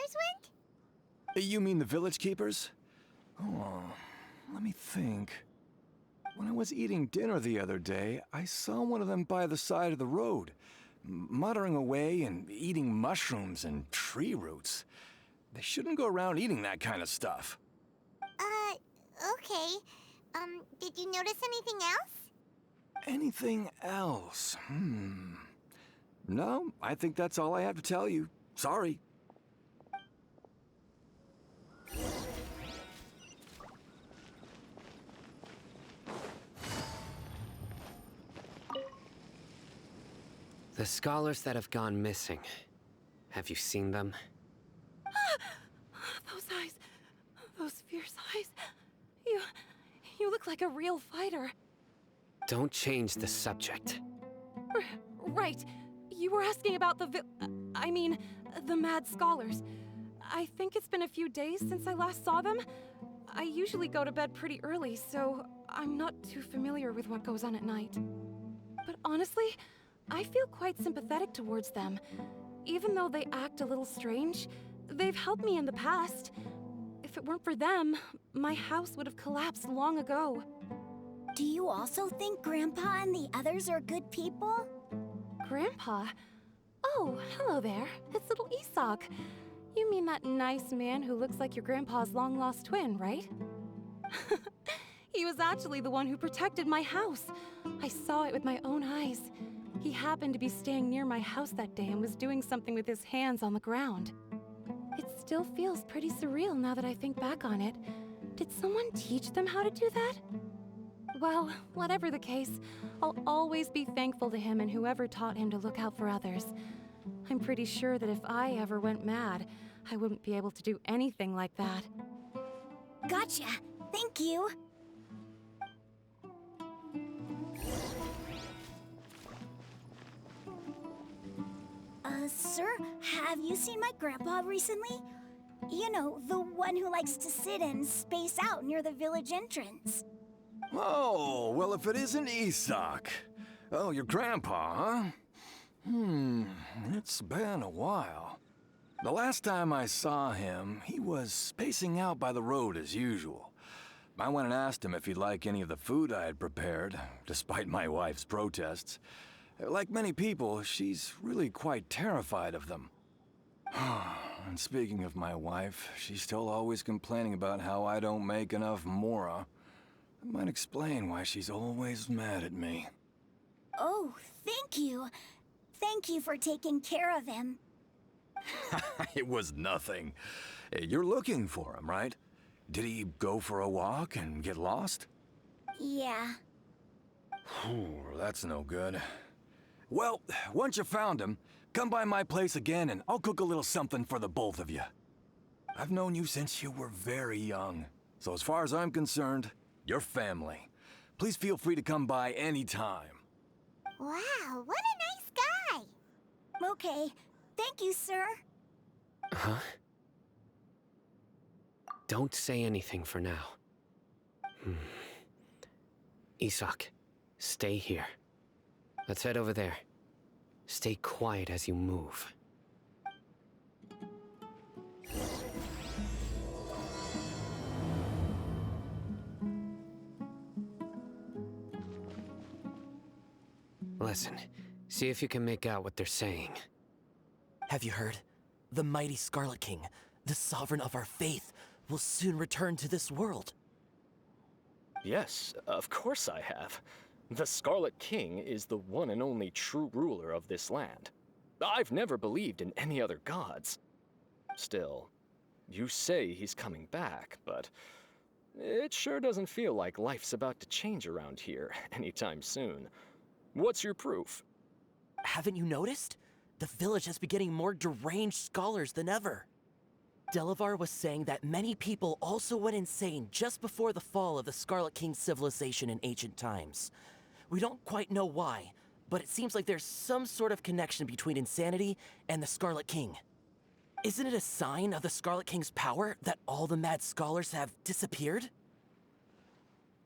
scholars went? You mean the village keepers? Oh, let me think. When I was eating dinner the other day, I saw one of them by the side of the road, muttering away and eating mushrooms and tree roots. They shouldn't go around eating that kind of stuff. Okay. Did you notice anything else? Anything else? No, I think that's all I have to tell you. Sorry. The scholars that have gone missing. Have you seen them? Those eyes. Those fierce eyes. You look like a real fighter. Don't change the subject. Right. You were asking about the mad scholars. I think it's been a few days since I last saw them. I usually go to bed pretty early, so I'm not too familiar with what goes on at night. But honestly, I feel quite sympathetic towards them. Even though they act a little strange, they've helped me in the past. If it weren't for them, my house would have collapsed long ago. Do you also think Grandpa and the others are good people? Grandpa? Oh, hello there. It's little Isak. You mean that nice man who looks like your grandpa's long-lost twin, right? He was actually the one who protected my house. I saw it with my own eyes. He happened to be staying near my house that day and was doing something with his hands on the ground. It still feels pretty surreal now that I think back on it. Did someone teach them how to do that? Well, whatever the case, I'll always be thankful to him and whoever taught him to look out for others. I'm pretty sure that if I ever went mad, I wouldn't be able to do anything like that. Gotcha. Thank you. Sir, have you seen my grandpa recently? You know, the one who likes to sit and space out near the village entrance. Oh, well, if it isn't Isak. Oh, your grandpa, huh? It's been a while. The last time I saw him, he was spacing out by the road as usual. I went and asked him if he'd like any of the food I had prepared, despite my wife's protests. Like many people, she's really quite terrified of them. And speaking of my wife, she's still always complaining about how I don't make enough mora. That might explain why she's always mad at me. Oh, thank you. Thank you for taking care of him. It was nothing. You're looking for him, right? Did he go for a walk and get lost? Yeah. That's no good. Well, once you found him, come by my place again and I'll cook a little something for the both of you. I've known you since you were very young, so as far as I'm concerned, you're family. Please feel free to come by anytime. Wow, what a nice guy. Okay, thank you, sir. Huh? Don't say anything for now. Isak, stay here. Let's head over there. Stay quiet as you move. Listen, see if you can make out what they're saying. Have you heard? The mighty Scarlet King, the sovereign of our faith, will soon return to this world. Yes, of course I have. The Scarlet King is the one and only true ruler of this land. I've never believed in any other gods. Still, you say he's coming back, but it sure doesn't feel like life's about to change around here anytime soon. What's your proof? Haven't you noticed? The village has been getting more deranged scholars than ever. Delavar was saying that many people also went insane just before the fall of the Scarlet King's civilization in ancient times. We don't quite know why, but it seems like there's some sort of connection between insanity and the Scarlet King. Isn't it a sign of the Scarlet King's power that all the mad scholars have disappeared?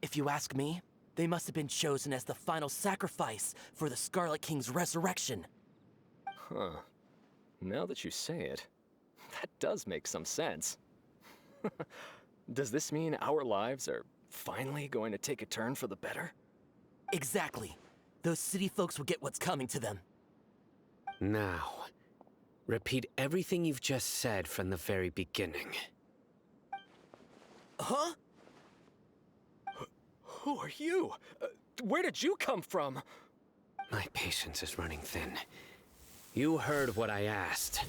If you ask me, they must have been chosen as the final sacrifice for the Scarlet King's resurrection. Huh. Now that you say it, That does make some sense. Does this mean our lives are finally going to take a turn for the better? Exactly. Those city folks will get what's coming to them. Now, repeat everything you've just said from the very beginning. Huh? Who are you? Where did you come from? My patience is running thin. You heard what I asked.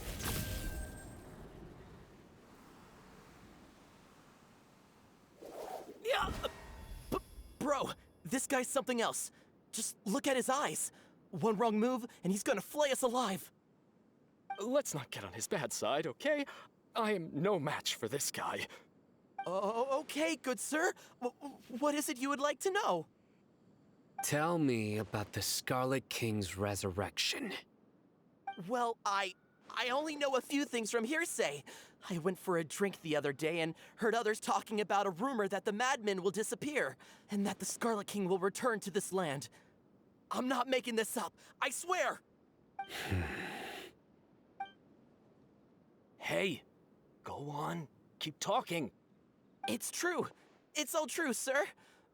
Yeah! Bro, this guy's something else. Just look at his eyes. One wrong move, and he's gonna flay us alive. Let's not get on his bad side, okay? I am no match for this guy. Oh, okay, good sir. What is it you would like to know? Tell me about the Scarlet King's resurrection. Well, I only know a few things from hearsay. I went for a drink the other day and heard others talking about a rumor that the madmen will disappear, and that the Scarlet King will return to this land. I'm not making this up, I swear! Hey, go on. Keep talking. It's true. It's all true, sir.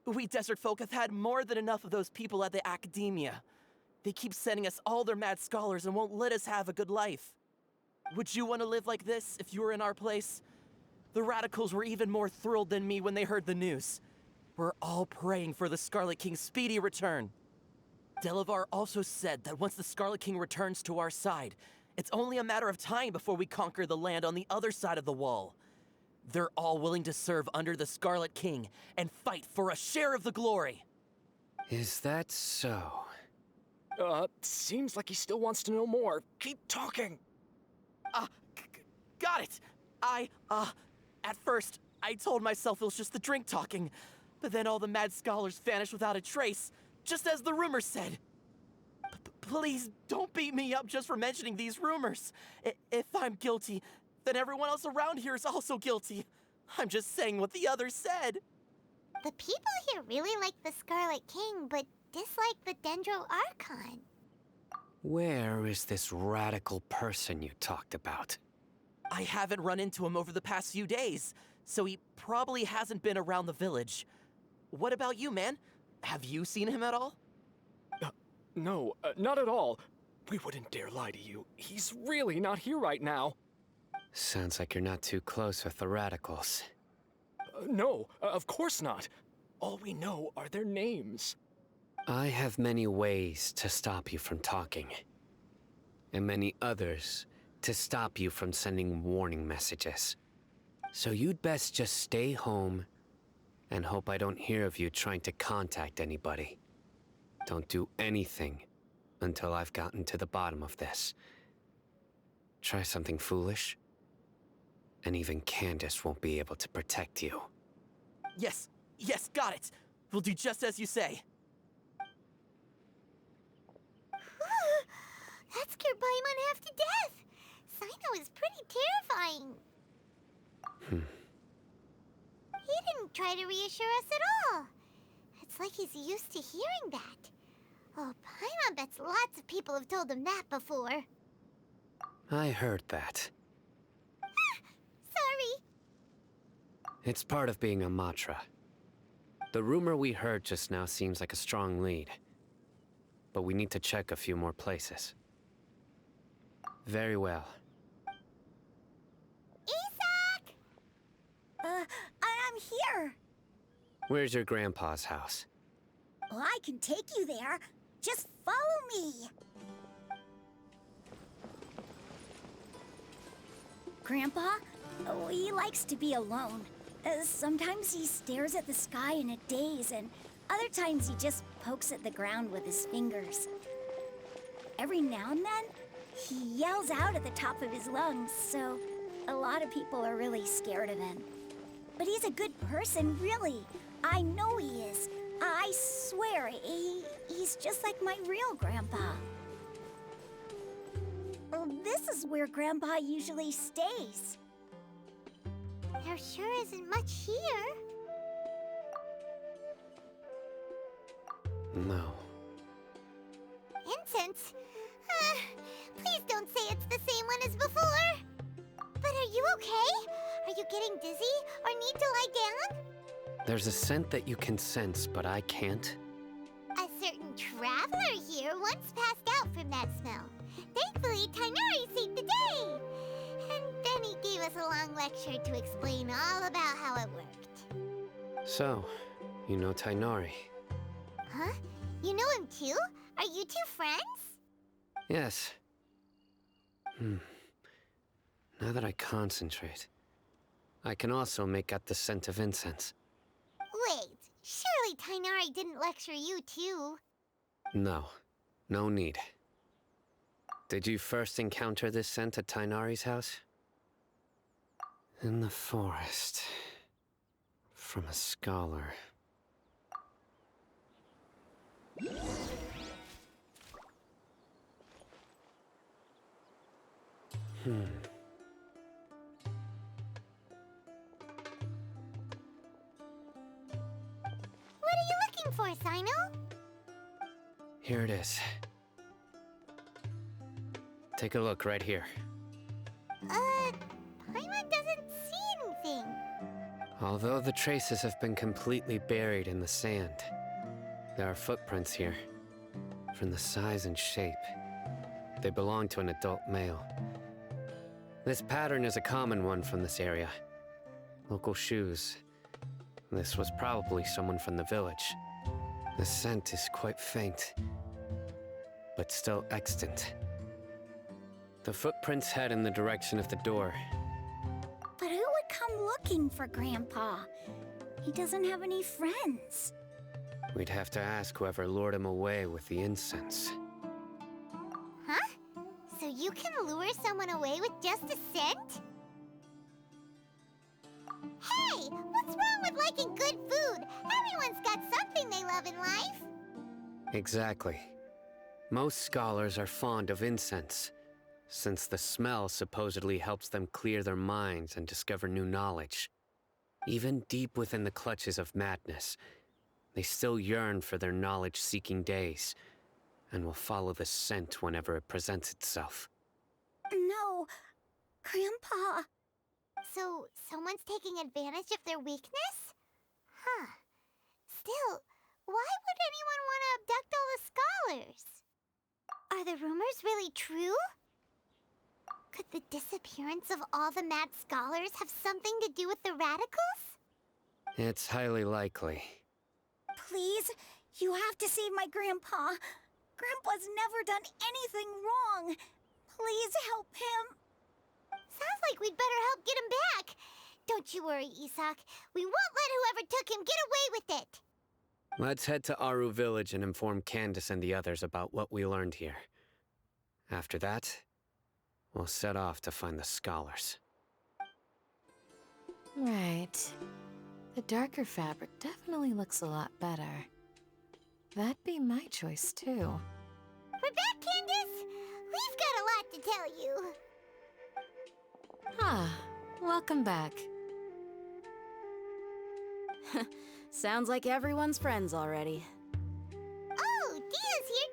We desert folk have had more than enough of those people at the academia. They keep sending us all their mad scholars and won't let us have a good life. Would you want to live like this if you were in our place? The radicals were even more thrilled than me when they heard the news. We're all praying for the Scarlet King's speedy return. Delavar also said that once the Scarlet King returns to our side, it's only a matter of time before we conquer the land on the other side of the wall. They're all willing to serve under the Scarlet King and fight for a share of the glory. Is that so? Seems like he still wants to know more. Keep talking. Got it. At first, I told myself it was just the drink talking, but then all the mad scholars vanished without a trace, just as the rumors said. Please don't beat me up just for mentioning these rumors. If I'm guilty, then everyone else around here is also guilty. I'm just saying what the others said. The people here really like the Scarlet King, but dislike the Dendro Archon. Where is this radical person you talked about? I haven't run into him over the past few days, so he probably hasn't been around the village. What about you, man? Have you seen him at all? No, not at all. We wouldn't dare lie to you. He's really not here right now. Sounds like you're not too close with the radicals. No, of course not. All we know are their names. I have many ways to stop you from talking. And many others to stop you from sending warning messages. So you'd best just stay home and hope I don't hear of you trying to contact anybody. Don't do anything until I've gotten to the bottom of this. Try something foolish, and even Candace won't be able to protect you. Yes, got it. We'll do just as you say. That scared Paimon half to death. Sino is pretty terrifying. He didn't try to reassure us at all. It's like he's used to hearing that. Oh, Paimon bets lots of people have told him that before. I heard that. Sorry. It's part of being a Matra. The rumor we heard just now seems like a strong lead. But we need to check a few more places. Very well. Isak! I'm here. Where's your grandpa's house? Well, I can take you there. Just follow me. Grandpa? Oh, he likes to be alone. Sometimes he stares at the sky in a daze, and other times he just pokes at the ground with his fingers. Every now and then, he yells out at the top of his lungs, so a lot of people are really scared of him. But he's a good person, really. I know he is. I swear, he's just like my real grandpa. Oh, this is where Grandpa usually stays. There sure isn't much here. No. Incense? Please don't say it's the same one as before. But getting dizzy or need to lie down? There's a scent that you can sense, but I can't. A certain traveler here once passed out from that smell. Thankfully, Tainari saved the day. And then he gave us a long lecture to explain all about how it worked. So, you know Tainari? Huh? You know him too? Are you two friends? Yes. Now that I concentrate, I can also make out the scent of incense. Wait, surely Tainari didn't lecture you too? No, no need. Did you first encounter this scent at Tainari's house? In the forest. From a scholar. What are you looking for, Sino? Here it is. Take a look right here. Paimon doesn't see anything. Although the traces have been completely buried in the sand, there are footprints here. From the size and shape, they belong to an adult male. This pattern is a common one from this area. Local shoes. This was probably someone from the village. The scent is quite faint, but still extant. The footprints head in the direction of the door. But who would come looking for Grandpa? He doesn't have any friends. We'd have to ask whoever lured him away with the incense. Huh? So you can lure someone away with just a scent? Hey, what's wrong with liking good food? Everyone's got something they love in life. Exactly. Most scholars are fond of incense, since the smell supposedly helps them clear their minds and discover new knowledge. Even deep within the clutches of madness, they still yearn for their knowledge-seeking days, and will follow the scent whenever it presents itself. No, Grandpa. So, someone's taking advantage of their weakness? Huh. Still, why would anyone want to abduct all the scholars? Are the rumors really true? Could the disappearance of all the mad scholars have something to do with the radicals? It's highly likely. Please, you have to save my Grandpa. Grandpa's never done anything wrong. Please help him. Sounds like we'd better help get him back. Don't you worry, Isak. We won't let whoever took him get away with it. Let's head to Aru Village and inform Candace and the others about what we learned here. After that, we'll set off to find the scholars. Right. The darker fabric definitely looks a lot better. That'd be my choice, too. We're back, Candace. We've got a lot to tell you. Ah, welcome back. Sounds like everyone's friends already. Oh, Dia's here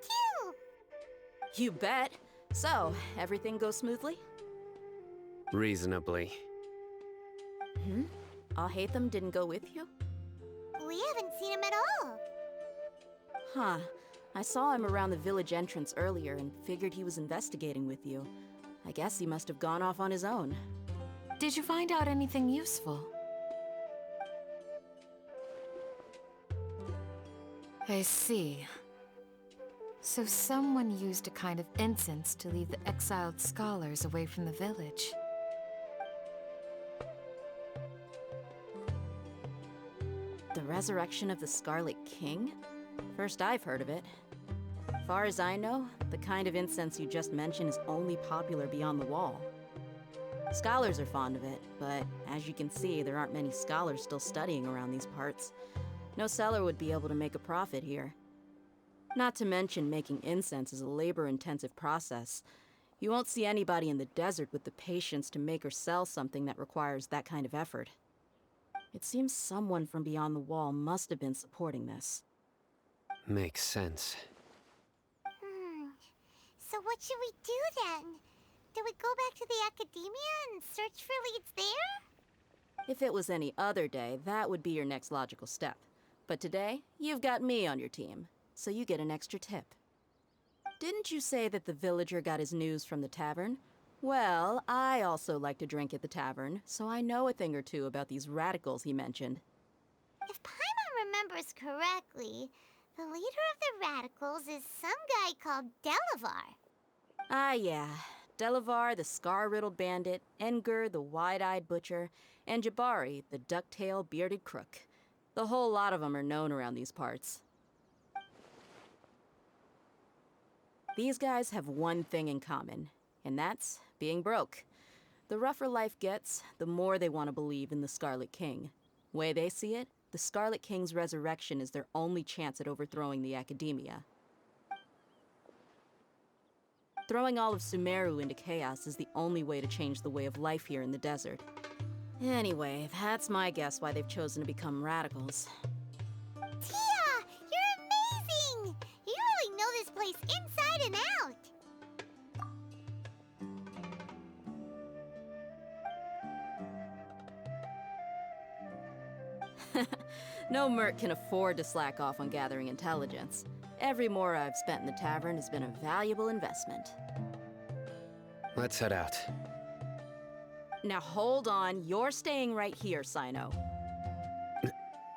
too. You bet. So, everything goes smoothly? Reasonably. Alhaitham didn't go with you? We haven't seen him at all. Huh. I saw him around the village entrance earlier and figured he was investigating with you. I guess he must have gone off on his own. Did you find out anything useful? I see. So someone used a kind of incense to lead the exiled scholars away from the village. The resurrection of the Scarlet King? First I've heard of it. Far as I know, the kind of incense you just mentioned is only popular beyond the wall. Scholars are fond of it, but as you can see, there aren't many scholars still studying around these parts. No seller would be able to make a profit here. Not to mention, making incense is a labor-intensive process. You won't see anybody in the desert with the patience to make or sell something that requires that kind of effort. It seems someone from beyond the wall must have been supporting this. Makes sense. So what should we do then? Do we go back to the academia and search for leads there? If it was any other day, that would be your next logical step. But today, you've got me on your team, so you get an extra tip. Didn't you say that the villager got his news from the tavern? Well, I also like to drink at the tavern, so I know a thing or two about these radicals he mentioned. If Paimon remembers correctly, the leader of the radicals is some guy called Delavar. Ah, yeah. Delavar, the scar-riddled bandit, Engur, the wide-eyed butcher, and Jabari, the duck-tailed bearded crook. The whole lot of them are known around these parts. These guys have one thing in common, and that's being broke. The rougher life gets, the more they want to believe in the Scarlet King. Way they see it, the Scarlet King's resurrection is their only chance at overthrowing the Academia. Throwing all of Sumeru into chaos is the only way to change the way of life here in the desert. Anyway, that's my guess why they've chosen to become radicals. Tia! You're amazing! You really know this place inside and out! No merc can afford to slack off on gathering intelligence. Every mora I've spent in the tavern has been a valuable investment. Let's head out. Now hold on, you're staying right here, Sino.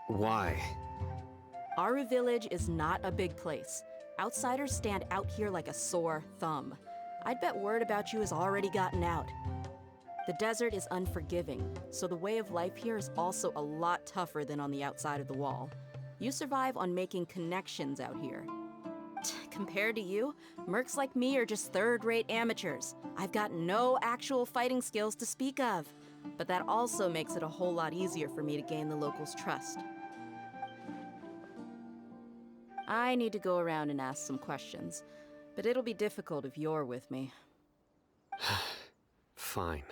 Why? Aru Village is not a big place. Outsiders stand out here like a sore thumb. I'd bet word about you has already gotten out. The desert is unforgiving, so the way of life here is also a lot tougher than on the outside of the wall. You survive on making connections out here. Compared to you, mercs like me are just third-rate amateurs. I've got no actual fighting skills to speak of. But that also makes it a whole lot easier for me to gain the locals' trust. I need to go around and ask some questions, but it'll be difficult if you're with me. Fine.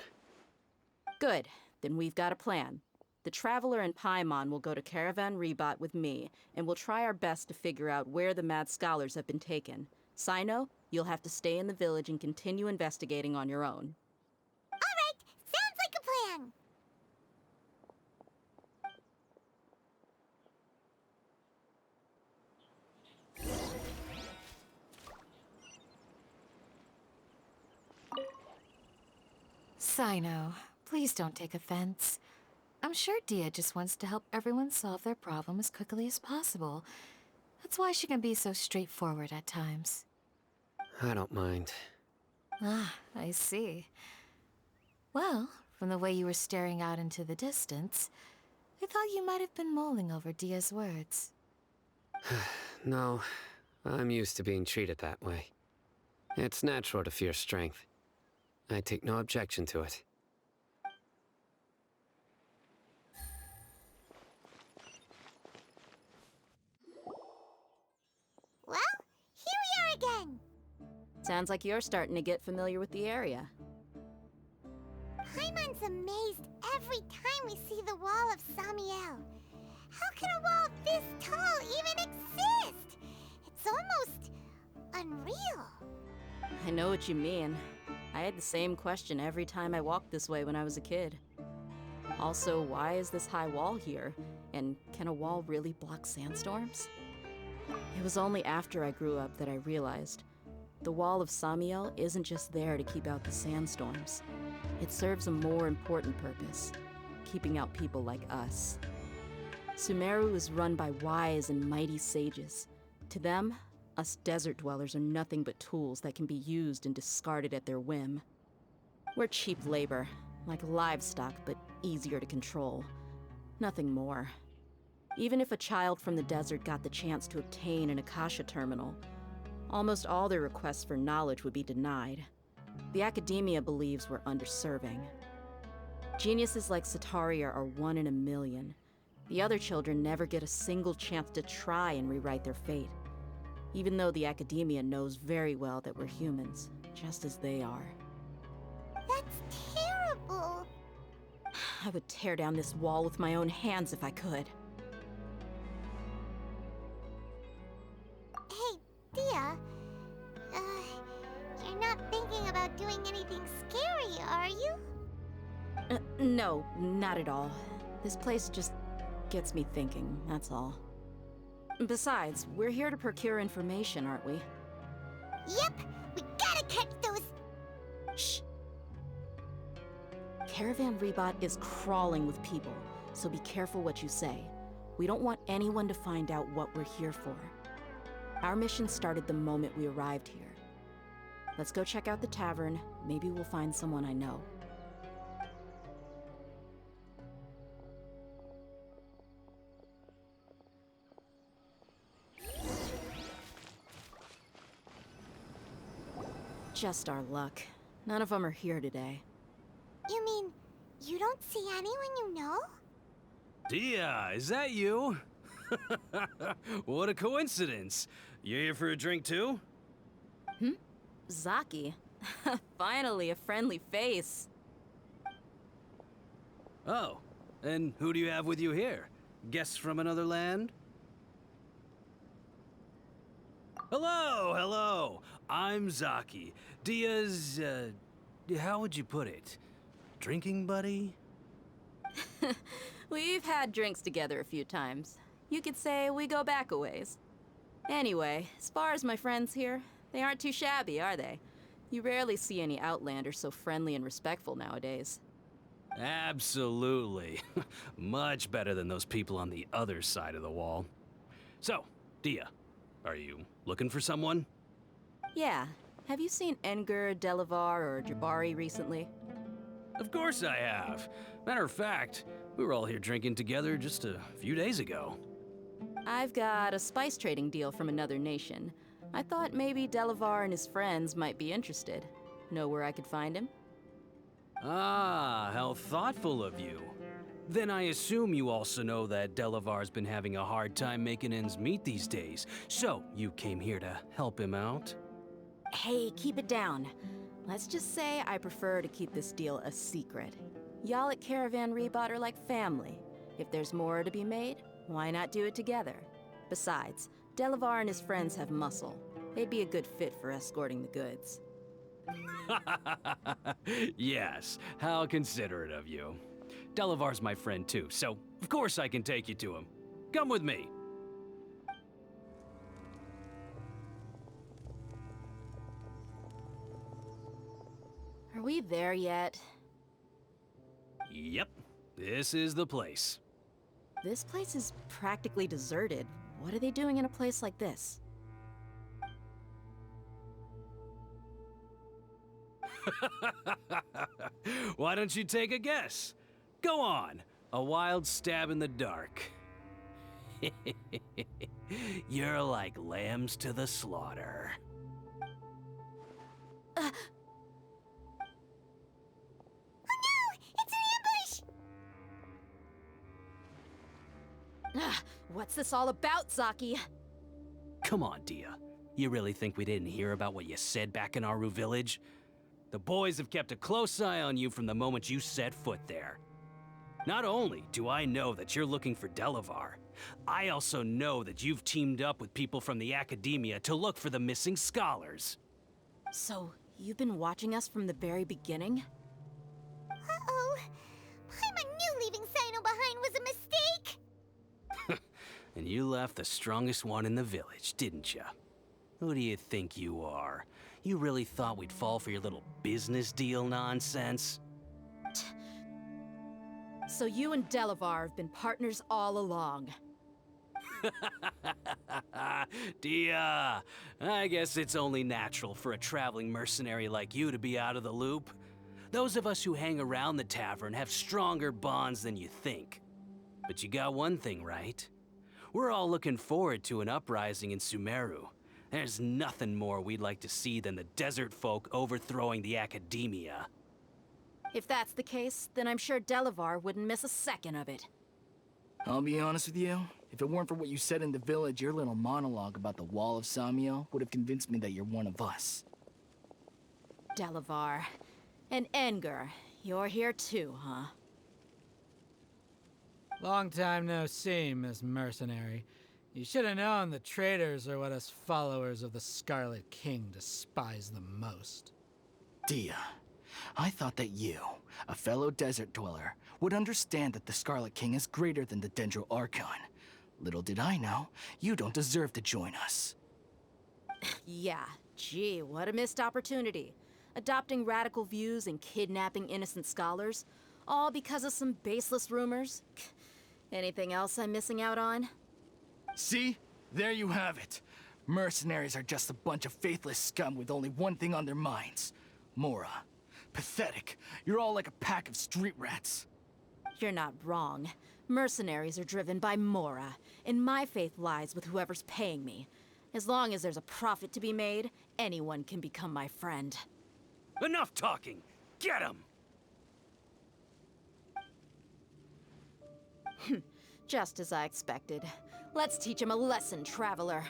Good, then we've got a plan. The Traveler and Paimon will go to Caravan Rebot with me, and we'll try our best to figure out where the mad scholars have been taken. Sino, you'll have to stay in the village and continue investigating on your own. All right, sounds like a plan. Sino, please don't take offense. I'm sure Dia just wants to help everyone solve their problem as quickly as possible. That's why she can be so straightforward at times. I don't mind. Ah, I see. Well, from the way you were staring out into the distance, I thought you might have been mulling over Dia's words. No, I'm used to being treated that way. It's natural to fear strength. I take no objection to it. Well, here we are again. Sounds like you're starting to get familiar with the area. Paimon's amazed every time we see the wall of Samiel. How can a wall this tall even exist? It's almost unreal. I know what you mean. I had the same question every time I walked this way when I was a kid. Also, why is this high wall here? And can a wall really block sandstorms? It was only after I grew up that I realized the wall of Samiel isn't just there to keep out the sandstorms. It serves a more important purpose, keeping out people like us. Sumeru is run by wise and mighty sages. To them, us desert dwellers are nothing but tools that can be used and discarded at their whim. We're cheap labor, like livestock, but easier to control. Nothing more. Even if a child from the desert got the chance to obtain an Akasha terminal, almost all their requests for knowledge would be denied. The Academia believes we're underserving. Geniuses like Sataria are 1 in a million. The other children never get a single chance to try and rewrite their fate, even though the Academia knows very well that we're humans, just as they are. That's terrible. I would tear down this wall with my own hands if I could. Hey, Dia. You're not thinking about doing anything scary, are you? No, not at all. This place just gets me thinking, that's all. Besides, we're here to procure information, aren't we? Yep, we gotta catch those. Shh. Caravan Rebot is crawling with people, so be careful what you say. We don't want anyone to find out what we're here for. Our mission started the moment we arrived here. Let's go check out the tavern. Maybe we'll find someone I know. Just our luck. None of them are here today. You mean, you don't see anyone you know? Dia, is that you? What a coincidence. You here for a drink too? Zaki. Finally, a friendly face. Oh, and who do you have with you here? Guests from another land? Hello, hello. I'm Zaki. Dia's, how would you put it? Drinking buddy? We've had drinks together a few times. You could say we go back a ways. Anyway, as far as my friends here, they aren't too shabby, are they? You rarely see any Outlanders so friendly and respectful nowadays. Absolutely. Much better than those people on the other side of the wall. So, Dia, are you looking for someone? Yeah. Have you seen Enger, Delavar, or Jabari recently? Of course I have. Matter of fact, we were all here drinking together just a few days ago. I've got a spice trading deal from another nation. I thought maybe Delavar and his friends might be interested. Know where I could find him? Ah, how thoughtful of you. Then I assume you also know that Delavar's been having a hard time making ends meet these days, so you came here to help him out? Hey, keep it down. Let's just say I prefer to keep this deal a secret. Y'all at Caravan Rebot are like family. If there's more to be made, why not do it together? Besides, Delavar and his friends have muscle. They'd be a good fit for escorting the goods. Yes, how considerate of you. Delavar's my friend too, so of course I can take you to him. Come with me. Are we there yet? Yep, this is the place. This place is practically deserted. What are they doing in a place like this? Why don't you take a guess? Go on, a wild stab in the dark. You're like lambs to the slaughter. What's this all about, Zaki? Come on, Dia. You really think we didn't hear about what you said back in Aru village? The boys have kept a close eye on you from the moment you set foot there. Not only do I know that you're looking for Delavar, I also know that you've teamed up with people from the Academia to look for the missing scholars. So, you've been watching us from the very beginning? Uh-oh. Paimon knew leaving Sino behind was a mistake! And you left the strongest one in the village, didn't you? Who do you think you are? You really thought we'd fall for your little business deal nonsense? So you and Delavar have been partners all along. Dia, I guess it's only natural for a traveling mercenary like you to be out of the loop. Those of us who hang around the tavern have stronger bonds than you think. But you got one thing right. We're all looking forward to an uprising in Sumeru. There's nothing more we'd like to see than the desert folk overthrowing the Academia. If that's the case, then I'm sure Delavar wouldn't miss a second of it. I'll be honest with you. If it weren't for what you said in the village, your little monologue about the Wall of Samiel would have convinced me that you're one of us. Delavar. And Enger, you're here too, huh? Long time no see, Miss Mercenary. You should have known the traitors are what us followers of the Scarlet King despise the most. Dia, I thought that you, a fellow desert dweller, would understand that the Scarlet King is greater than the Dendro Archon. Little did I know, you don't deserve to join us. Yeah, gee, what a missed opportunity. Adopting radical views and kidnapping innocent scholars, all because of some baseless rumors. Anything else I'm missing out on? See? There you have it. Mercenaries are just a bunch of faithless scum with only one thing on their minds. Mora. Pathetic. You're all like a pack of street rats. You're not wrong. Mercenaries are driven by Mora, and my faith lies with whoever's paying me. As long as there's a profit to be made, anyone can become my friend. Enough talking! Get him! Just as I expected. Let's teach him a lesson, traveler.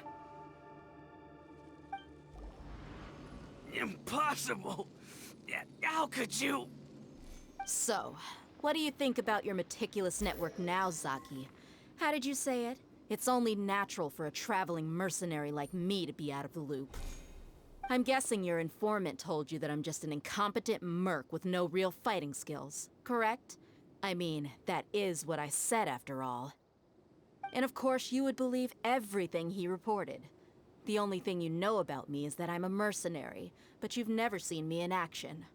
Impossible! How could you? So, what do you think about your meticulous network now, Zaki? How did you say it? It's only natural for a traveling mercenary like me to be out of the loop. I'm guessing your informant told you that I'm just an incompetent merc with no real fighting skills, correct? I mean, that is what I said after all. And of course you would believe everything he reported. The only thing you know about me is that I'm a mercenary, but you've never seen me in action.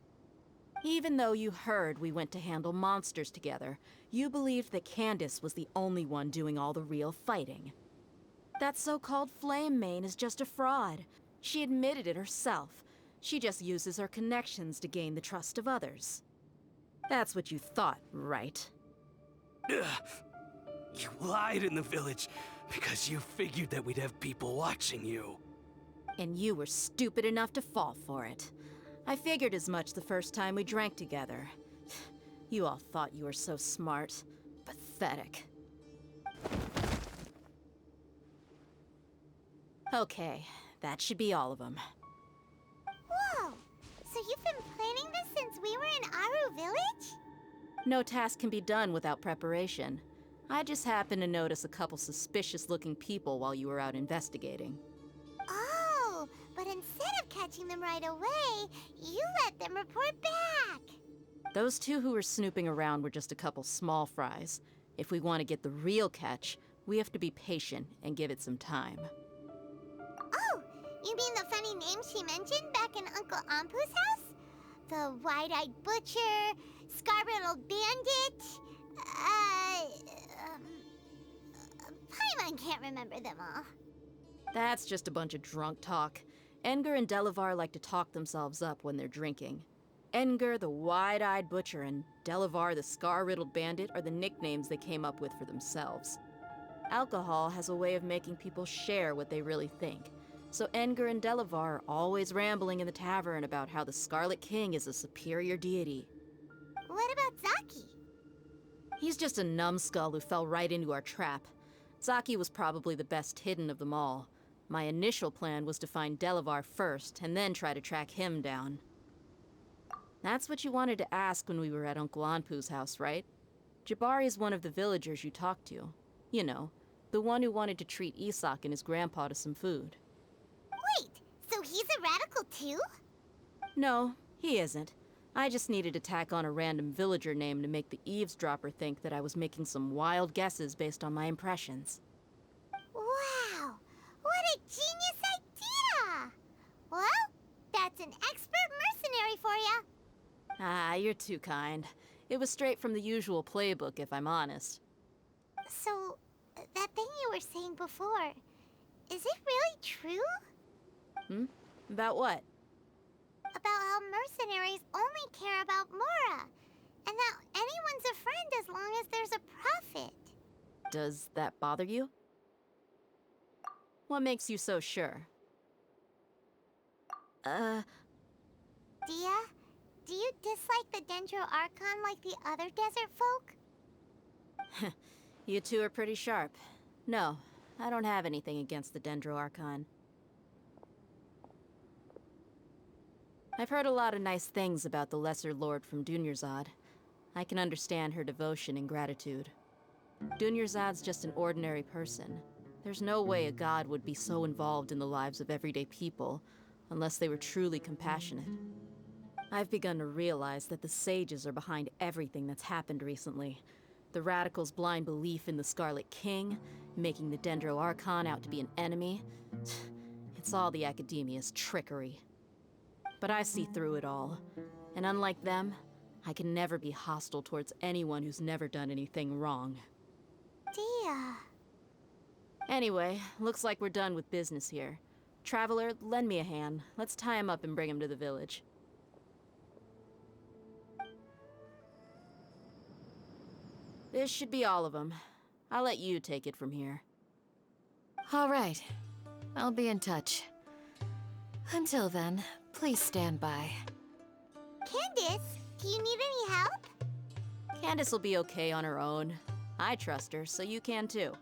Even though you heard we went to handle monsters together, you believed that Candace was the only one doing all the real fighting. That so-called Flame Mane is just a fraud. She admitted it herself. She just uses her connections to gain the trust of others. That's what you thought, right? Ugh. You lied in the village because you figured that we'd have people watching you. And you were stupid enough to fall for it. I figured as much the first time we drank together. You all thought you were so smart. Pathetic. Okay, that should be all of them. Whoa! So you've been planning this since we were in Aru Village? No task can be done without preparation. I just happened to notice a couple suspicious-looking people while you were out investigating. Oh, but instead of catching them right away, you let them report back. Those two who were snooping around were just a couple small fries. If we want to get the real catch, we have to be patient and give it some time. Oh, you mean the funny name she mentioned back in Uncle Ampu's house? The wide-eyed butcher, scar-riddled bandit, Paimon can't remember them all. That's just a bunch of drunk talk. Edgar and Delavar like to talk themselves up when they're drinking. Edgar, the wide-eyed butcher, and Delavar, the scar-riddled bandit, are the nicknames they came up with for themselves. Alcohol has a way of making people share what they really think. So Edgar and Delavar are always rambling in the tavern about how the Scarlet King is a superior deity. What about Zaki? He's just a numbskull who fell right into our trap. Zaki was probably the best hidden of them all. My initial plan was to find Delavar first, and then try to track him down. That's what you wanted to ask when we were at Uncle Anpu's house, right? Jabari is one of the villagers you talked to. You know, the one who wanted to treat Isak and his grandpa to some food. Wait, so he's a radical too? No, he isn't. I just needed to tack on a random villager name to make the eavesdropper think that I was making some wild guesses based on my impressions. Wow, what a genius idea! Well, that's an expert mercenary for ya. Ah, you're too kind. It was straight from the usual playbook, if I'm honest. So, that thing you were saying before, is it really true? About what? About how mercenaries only care about Mora, and that anyone's a friend as long as there's a profit. Does that bother you? What makes you so sure? Dia, do you dislike the Dendro Archon like the other desert folk? You two are pretty sharp. No, I don't have anything against the Dendro Archon. I've heard a lot of nice things about the Lesser Lord from Dunyarzad. I can understand her devotion and gratitude. Dunyarzad's just an ordinary person. There's no way a god would be so involved in the lives of everyday people, unless they were truly compassionate. I've begun to realize that the sages are behind everything that's happened recently. The Radicals' blind belief in the Scarlet King, making the Dendro Archon out to be an enemy. It's all the Academia's trickery. But I see through it all. And unlike them, I can never be hostile towards anyone who's never done anything wrong. Dia. Anyway, looks like we're done with business here. Traveler, lend me a hand. Let's tie him up and bring him to the village. This should be all of them. I'll let you take it from here. All right. I'll be in touch. Until then, please stand by. Candace, do you need any help? Candace will be okay on her own. I trust her, so you can too.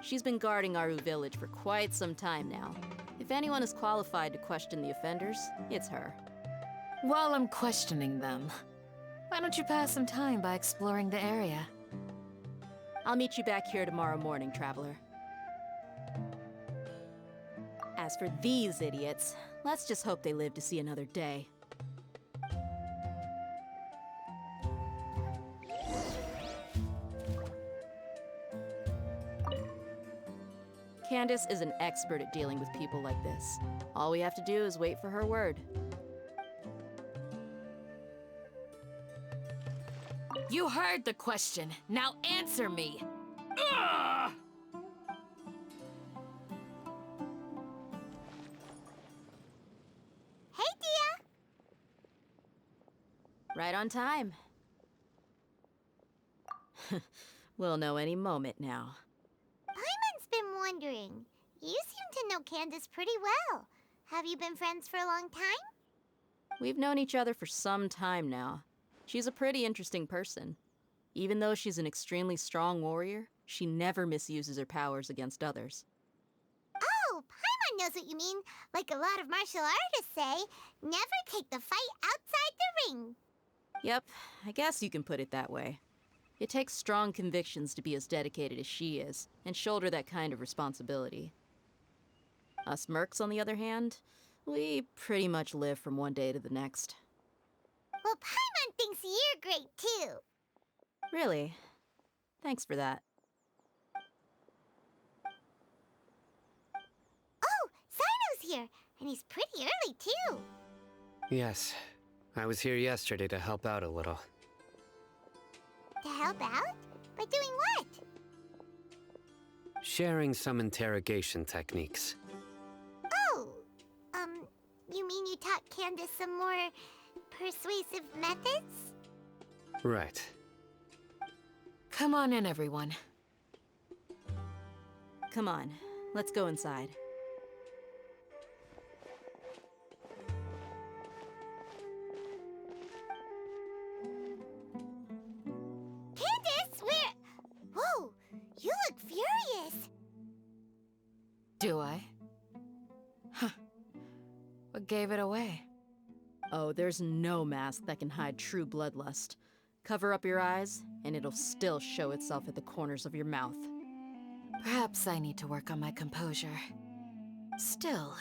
She's been guarding Aru Village for quite some time now. If anyone is qualified to question the offenders, it's her. While I'm questioning them, why don't you pass some time by exploring the area? I'll meet you back here tomorrow morning, Traveler. As for these idiots, let's just hope they live to see another day. Candace is an expert at dealing with people like this. All we have to do is wait for her word. You heard the question. Now answer me. Hey, Dia! Right on time. We'll know any moment now. Paimon's been wondering. You seem to know Candace pretty well. Have you been friends for a long time? We've known each other for some time now. She's a pretty interesting person. Even though she's an extremely strong warrior, she never misuses her powers against others. Oh, Paimon knows what you mean. Like a lot of martial artists say, never take the fight outside the ring. Yep, I guess you can put it that way. It takes strong convictions to be as dedicated as she is, and shoulder that kind of responsibility. Us mercs, on the other hand, we pretty much live from one day to the next. Well, Paimon thinks you're great, too. Really? Thanks for that. Oh, Sino's here, and he's pretty early, too. Yes, I was here yesterday to help out a little. To help out? By doing what? Sharing some interrogation techniques. Oh, you mean you taught Candace some more persuasive methods? Right. Come on in, everyone. Come on, let's go inside. Candace, where? Whoa, you look furious. Do I? Huh. What gave it away? Oh, there's no mask that can hide true bloodlust. Cover up your eyes, and it'll still show itself at the corners of your mouth. Perhaps I need to work on my composure. Still,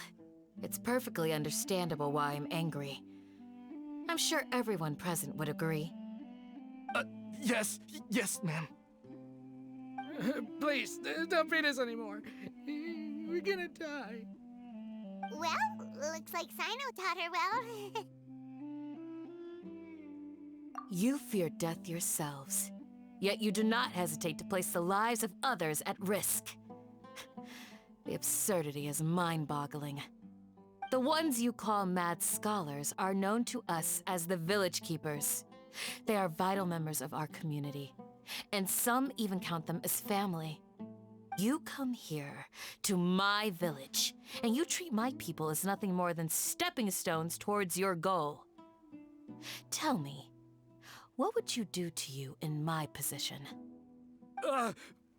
it's perfectly understandable why I'm angry. I'm sure everyone present would agree. Yes, ma'am. Please, don't beat us anymore. We're gonna die. Well, looks like Sino taught her well. You fear death yourselves, yet you do not hesitate to place the lives of others at risk. The absurdity is mind-boggling. The ones you call mad scholars are known to us as the Village Keepers. They are vital members of our community, and some even count them as family. You come here, to my village, and you treat my people as nothing more than stepping stones towards your goal. Tell me, what would you do to you in my position?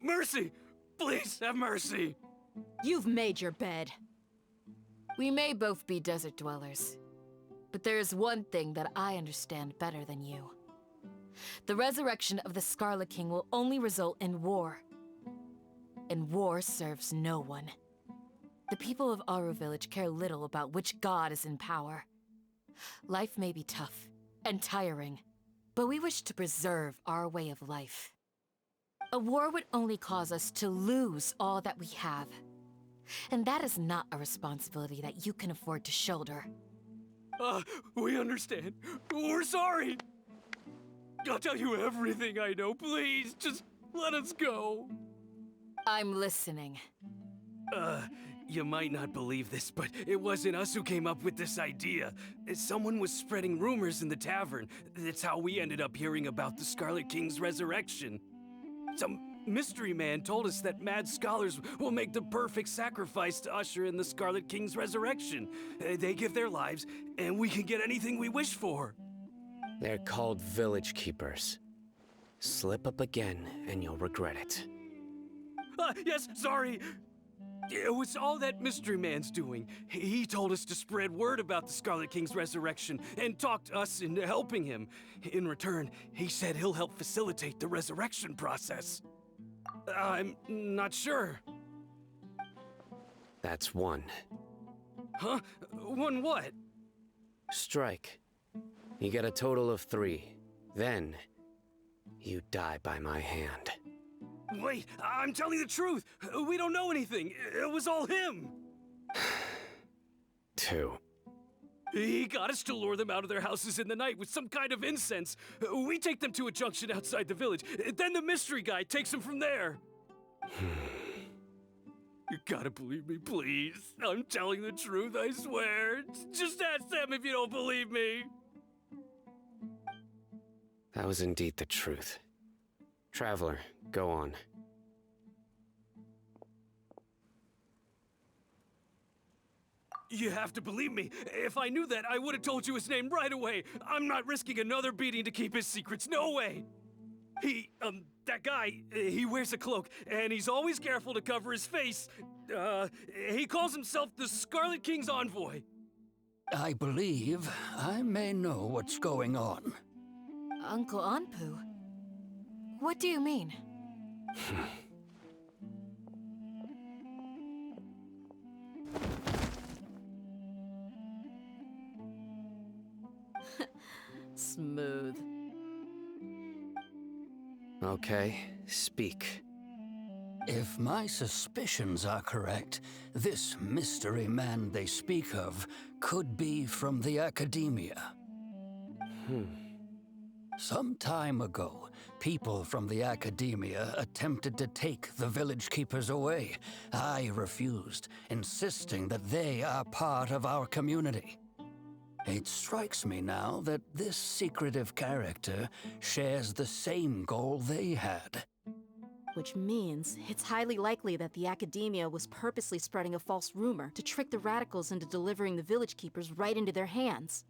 Mercy! Please have mercy! You've made your bed. We may both be desert dwellers, but there is one thing that I understand better than you. The resurrection of the Scarlet King will only result in war. And war serves no one. The people of Aru Village care little about which god is in power. Life may be tough and tiring, but we wish to preserve our way of life. A war would only cause us to lose all that we have. And that is not a responsibility that you can afford to shoulder. We understand. We're sorry. I'll tell you everything I know. Please, just let us go. I'm listening. You might not believe this, but it wasn't us who came up with this idea. Someone was spreading rumors in the tavern. That's how we ended up hearing about the Scarlet King's resurrection. Some mystery man told us that mad scholars will make the perfect sacrifice to usher in the Scarlet King's resurrection. They give their lives, and we can get anything we wish for. They're called village keepers. Slip up again, and you'll regret it. Yes, sorry. It was all that mystery man's doing. He told us to spread word about the Scarlet King's resurrection and talked us into helping him. In return, he said he'll help facilitate the resurrection process. I'm not sure. That's one. Huh? One what? Strike. You get a total of 3. Then, you die by my hand. Wait, I'm telling the truth. We don't know anything. It was all him. 2. He got us to lure them out of their houses in the night with some kind of incense. We take them to a junction outside the village. Then the mystery guy takes them from there. You gotta believe me, please. I'm telling the truth, I swear. Just ask them if you don't believe me. That was indeed the truth. Traveler, go on. You have to believe me. If I knew that, I would have told you his name right away. I'm not risking another beating to keep his secrets. No way. That guy, he wears a cloak, and he's always careful to cover his face. He calls himself the Scarlet King's envoy. I believe I may know what's going on. Uncle Anpu? What do you mean? Smooth. Okay, speak. If my suspicions are correct, this mystery man they speak of could be from the Academia. Some time ago, people from the Academia attempted to take the village keepers away. I refused, insisting that they are part of our community. It strikes me now that this secretive character shares the same goal they had. Which means it's highly likely that the Academia was purposely spreading a false rumor to trick the radicals into delivering the village keepers right into their hands.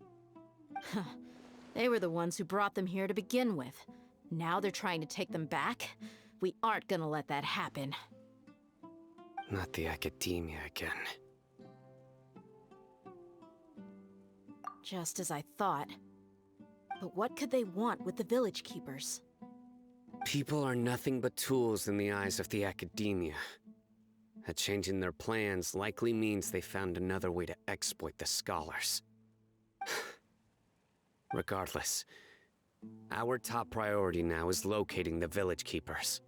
They were the ones who brought them here to begin with. Now they're trying to take them back? We aren't gonna let that happen. Not the Academia again. Just as I thought. But what could they want with the village keepers? People are nothing but tools in the eyes of the Academia. A change in their plans likely means they found another way to exploit the scholars. Regardless, our top priority now is locating the village keepers.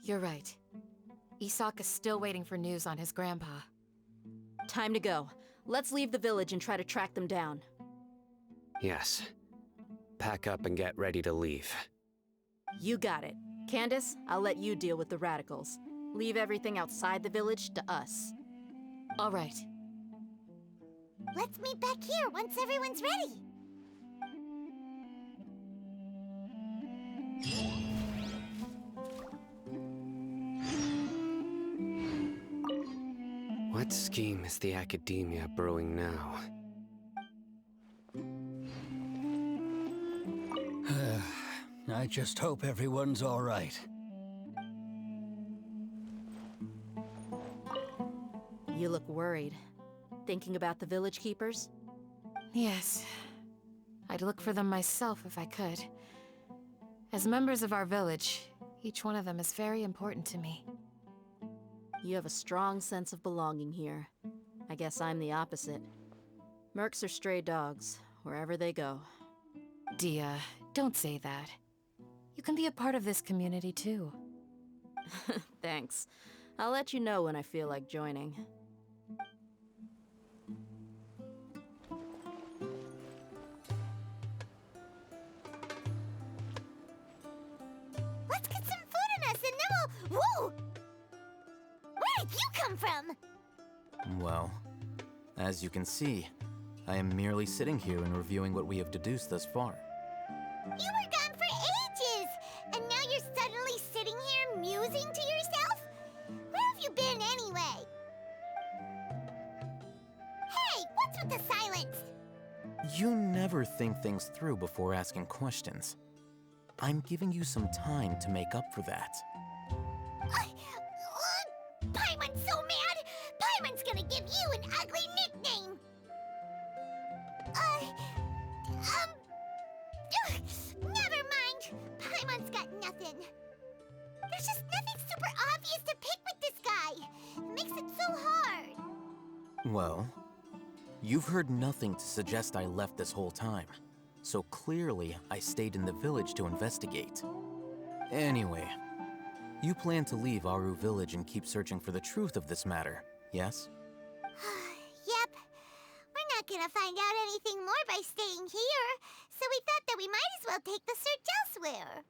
You're right. Isak is still waiting for news on his grandpa. Time to go. Let's leave the village and try to track them down. Yes. Pack up and get ready to leave. You got it. Candace, I'll let you deal with the radicals. Leave everything outside the village to us. All right. Let's meet back here once everyone's ready. What scheme is the Academia brewing now? I just hope everyone's all right. You look worried. Thinking about the village keepers? Yes. I'd look for them myself if I could. As members of our village, each one of them is very important to me. You have a strong sense of belonging here. I guess I'm the opposite. Mercs are stray dogs, wherever they go. Dia, don't say that. You can be a part of this community too. Thanks. I'll let you know when I feel like joining. Let's get some food in us and then we'll... Whoa! Where did you come from? Well, as you can see, I am merely sitting here and reviewing what we have deduced thus far. You were gone for ages! And now you're suddenly sitting here musing to yourself? Where have you been anyway? Hey, what's with the silence? You never think things through before asking questions. I'm giving you some time to make up for that. Paimon's so mad! Paimon's gonna give you an ugly nickname! Never mind! Paimon's got nothing. There's just nothing super obvious to pick with this guy. It makes it so hard. Well, you've heard nothing to suggest I left this whole time. So clearly, I stayed in the village to investigate. Anyway, you plan to leave Aru village and keep searching for the truth of this matter, yes? Yep. We're not gonna find out anything more by staying here, so we thought that we might as well take the search elsewhere.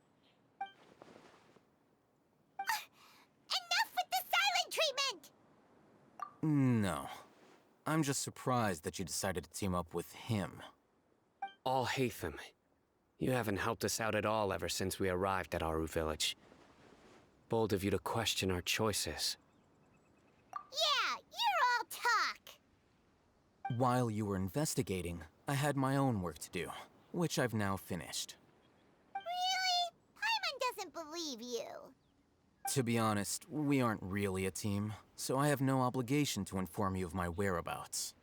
Enough with the silent treatment! No. I'm just surprised that you decided to team up with him. Alhaitham, you haven't helped us out at all ever since we arrived at Aru village. Bold of you to question our choices. Yeah, you're all talk! While you were investigating, I had my own work to do, which I've now finished. Really? Paimon doesn't believe you. To be honest, we aren't really a team, so I have no obligation to inform you of my whereabouts.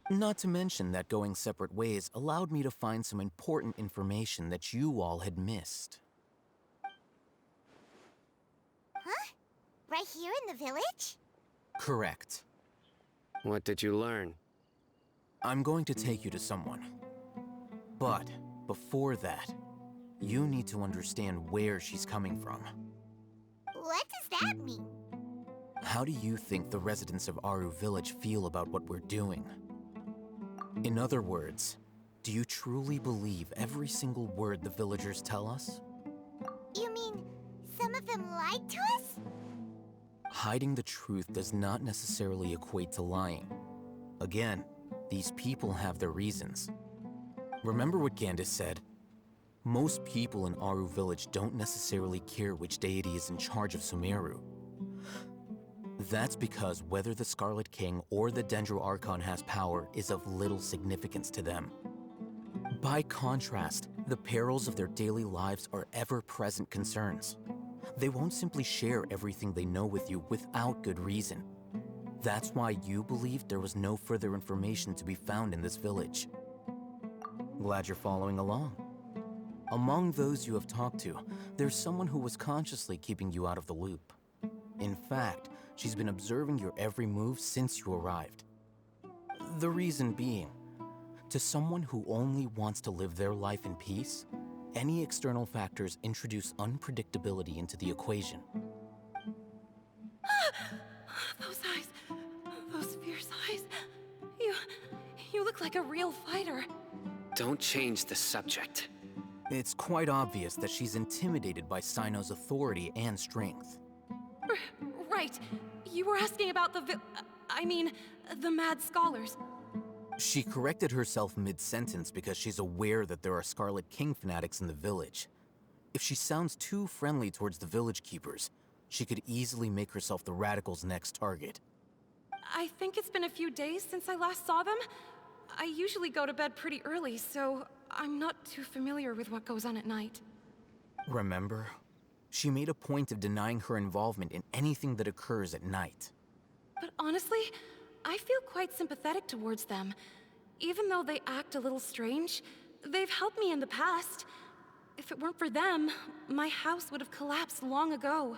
Not to mention that going separate ways allowed me to find some important information that you all had missed. Huh? Right here in the village? Correct. What did you learn? I'm going to take you to someone. But before that, you need to understand where she's coming from. What does that mean? How do you think the residents of Aru village feel about what we're doing? In other words, do you truly believe every single word the villagers tell us? You mean some of them lied to us? Hiding the truth does not necessarily equate to lying. Again, these people have their reasons. Remember what Gandis said? Most people in Aru village don't necessarily care which deity is in charge of Sumeru. That's because whether the Scarlet King or the Dendro Archon has power is of little significance to them. By contrast, the perils of their daily lives are ever-present concerns. They won't simply share everything they know with you without good reason. That's why you believed there was no further information to be found in this village. Glad you're following along. Among those you have talked to, there's someone who was consciously keeping you out of the loop. In fact, she's been observing your every move since you arrived. The reason being, to someone who only wants to live their life in peace, any external factors introduce unpredictability into the equation. Those eyes. Those fierce eyes. You look like a real fighter. Don't change the subject. It's quite obvious that she's intimidated by Sino's authority and strength. Right. You were asking about the mad scholars. She corrected herself mid-sentence because she's aware that there are Scarlet King fanatics in the village. If she sounds too friendly towards the village keepers, she could easily make herself the radicals' next target. I think it's been a few days since I last saw them. I usually go to bed pretty early, so I'm not too familiar with what goes on at night. Remember? She made a point of denying her involvement in anything that occurs at night. But honestly, I feel quite sympathetic towards them. Even though they act a little strange, they've helped me in the past. If it weren't for them, my house would have collapsed long ago.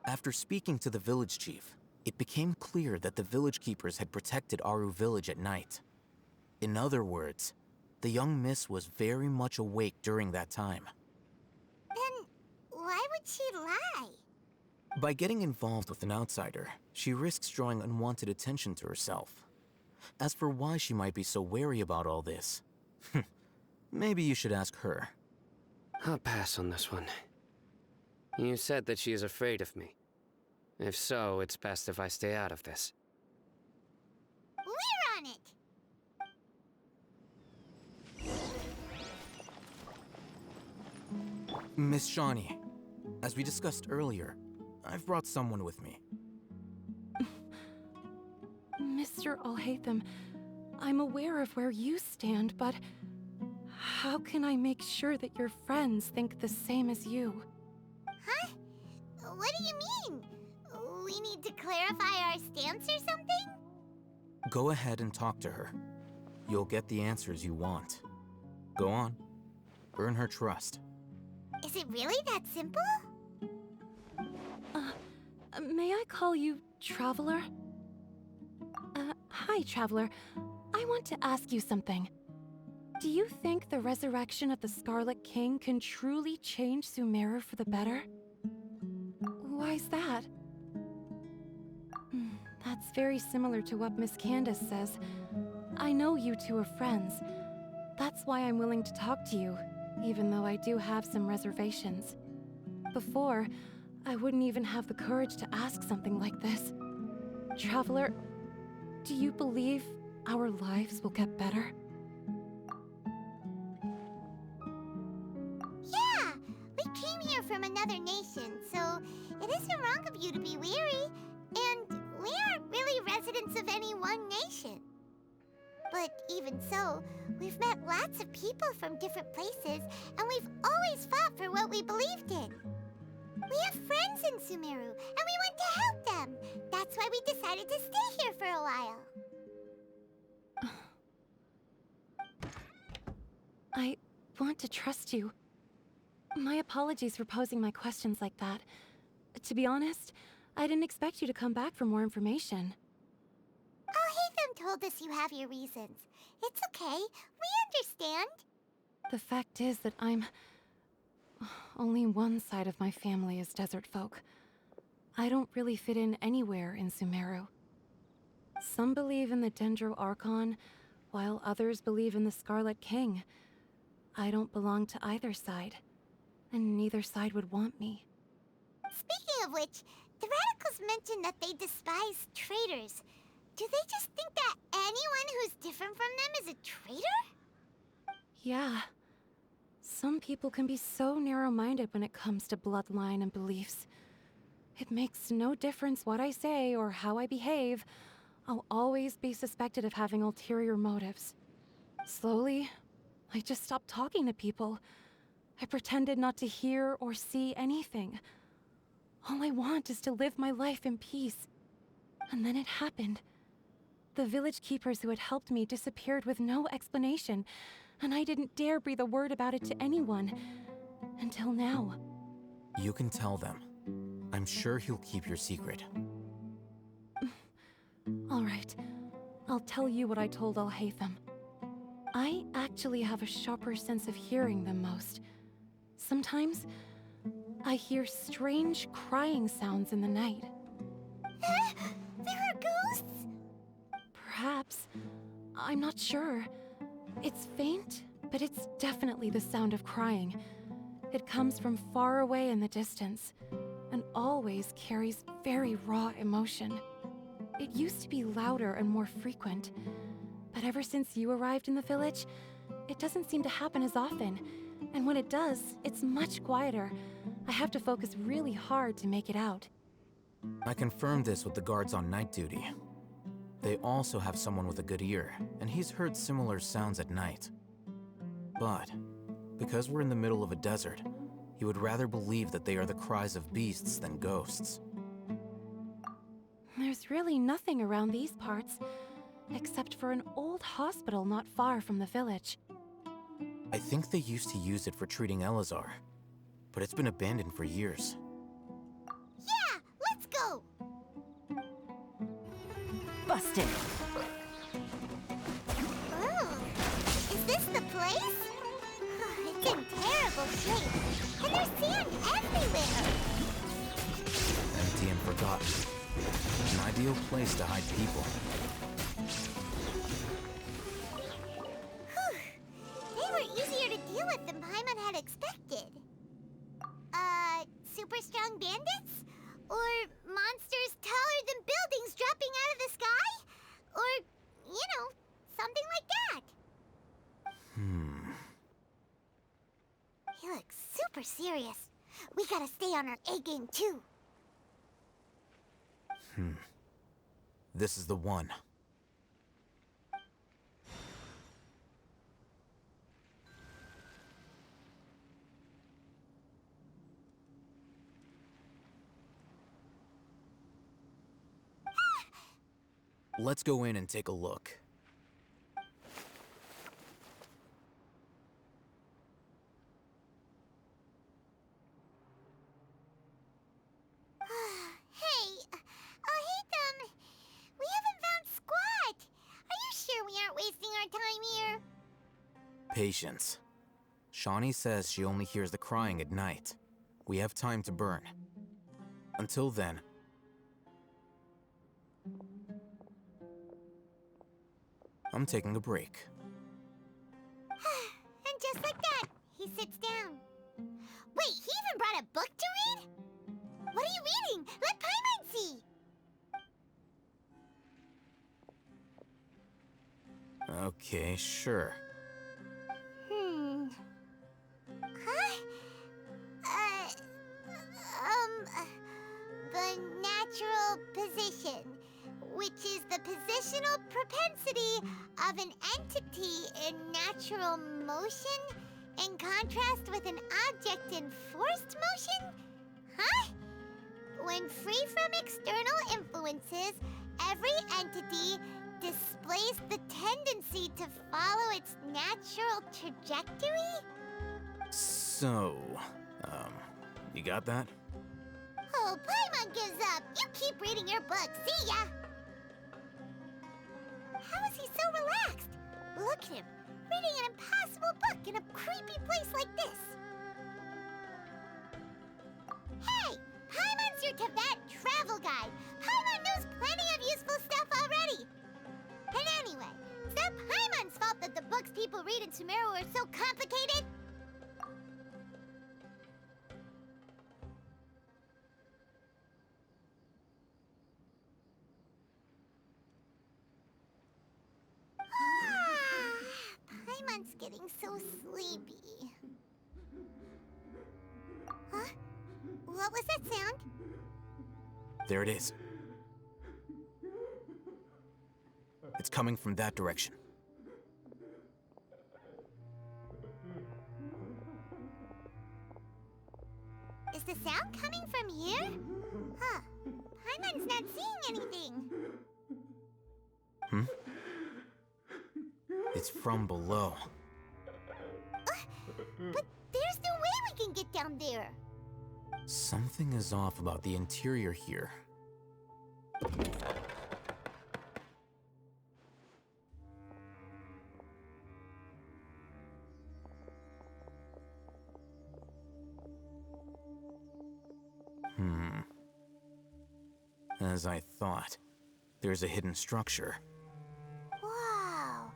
After speaking to the village chief, it became clear that the village keepers had protected Aru village at night. In other words, the young miss was very much awake during that time. Then why would she lie? By getting involved with an outsider, she risks drawing unwanted attention to herself. As for why she might be so wary about all this, maybe you should ask her. I'll pass on this one. You said that she is afraid of me. If so, it's best if I stay out of this. We're on it! Miss Shawnee, as we discussed earlier, I've brought someone with me. Mr. Alhaitham, I'm aware of where you stand, but how can I make sure that your friends think the same as you? Huh? What do you mean? We need to clarify our stance or something? Go ahead and talk to her. You'll get the answers you want. Go on. Earn her trust. Is it really that simple? May I call you Traveler? Hi, Traveler. I want to ask you something. Do you think the resurrection of the Scarlet King can truly change Sumeru for the better? Why's that? That's very similar to what Miss Candace says. I know you two are friends. That's why I'm willing to talk to you, even though I do have some reservations. Before, I wouldn't even have the courage to ask something like this. Traveler, do you believe our lives will get better? Yeah! We came here from another nation, so it isn't wrong of you to be weary. And we aren't really residents of any one nation. But even so, we've met lots of people from different places, and we've always fought for what we believed in. We have friends in Sumeru, and we want to help them. That's why we decided to stay here for a while. I want to trust you. My apologies for posing my questions like that. To be honest, I didn't expect you to come back for more information. Alhaitham told us you have your reasons. It's okay. We understand. The fact is that only one side of my family is desert folk. I don't really fit in anywhere in Sumeru. Some believe in the Dendro Archon, while others believe in the Scarlet King. I don't belong to either side, and neither side would want me. Speaking of which, the Radicals mentioned that they despise traitors. Do they just think that anyone who's different from them is a traitor? Yeah. Some people can be so narrow-minded when it comes to bloodline and beliefs. It makes no difference what I say or how I behave. I'll always be suspected of having ulterior motives. Slowly, I just stopped talking to people. I pretended not to hear or see anything. All I want is to live my life in peace. And then it happened. The village keepers who had helped me disappeared with no explanation, and I didn't dare breathe a word about it to anyone. Until now. You can tell them. I'm sure he'll keep your secret. All right. I'll tell you what I told Alhaitham. I actually have a sharper sense of hearing than most. Sometimes, I hear strange crying sounds in the night. There are ghosts? Perhaps. I'm not sure. It's faint, but it's definitely the sound of crying. It comes from far away in the distance, and always carries very raw emotion. It used to be louder and more frequent, but ever since you arrived in the village, it doesn't seem to happen as often, and when it does, it's much quieter. I have to focus really hard to make it out. I confirmed this with the guards on night duty. They also have someone with a good ear, and he's heard similar sounds at night. But, because we're in the middle of a desert, he would rather believe that they are the cries of beasts than ghosts. There's really nothing around these parts, except for an old hospital not far from the village. I think they used to use it for treating Elazar, but it's been abandoned for years. Yeah, let's go! Busted! Oh, is this the place? place? It's in terrible shape, and there's sand everywhere. Empty and forgotten. An ideal place to hide people. Whew. They were easier to deal with than Paimon had expected. Super strong bandits? Or monsters taller than buildings dropping out of the sky? Or, something like that. He looks super serious. We gotta stay on our A game too. This is the one. Let's go in and take a look. Hey, we haven't found squat. Are you sure we aren't wasting our time here? Patience. Shawnee says she only hears the crying at night. We have time to burn. Until then, I'm taking a break. And just like that, he sits down. Wait, he even brought a book to read? What are you reading? Let Paimon see! Okay, sure. The natural position, which is the positional propensity of an entity in natural motion in contrast with an object in forced motion? Huh? When free from external influences, every entity displays the tendency to follow its natural trajectory? So, you got that? Oh, Paimon gives up. You keep reading your book. See ya! How is he so relaxed? Look at him, reading an impossible book in a creepy place like this. Hey! Paimon's your Tibet travel guide. Paimon knows plenty of useful stuff already. And anyway, it's not Paimon's fault that the books people read in Sumeru are so complicated. Paimon's getting so sleepy. Huh? What was that sound? There it is. It's coming from that direction. Is the sound coming from here? Huh. Paimon's not seeing anything. It's from below. But there's no way we can get down there. Something is off about the interior here. As I thought, there's a hidden structure. Wow.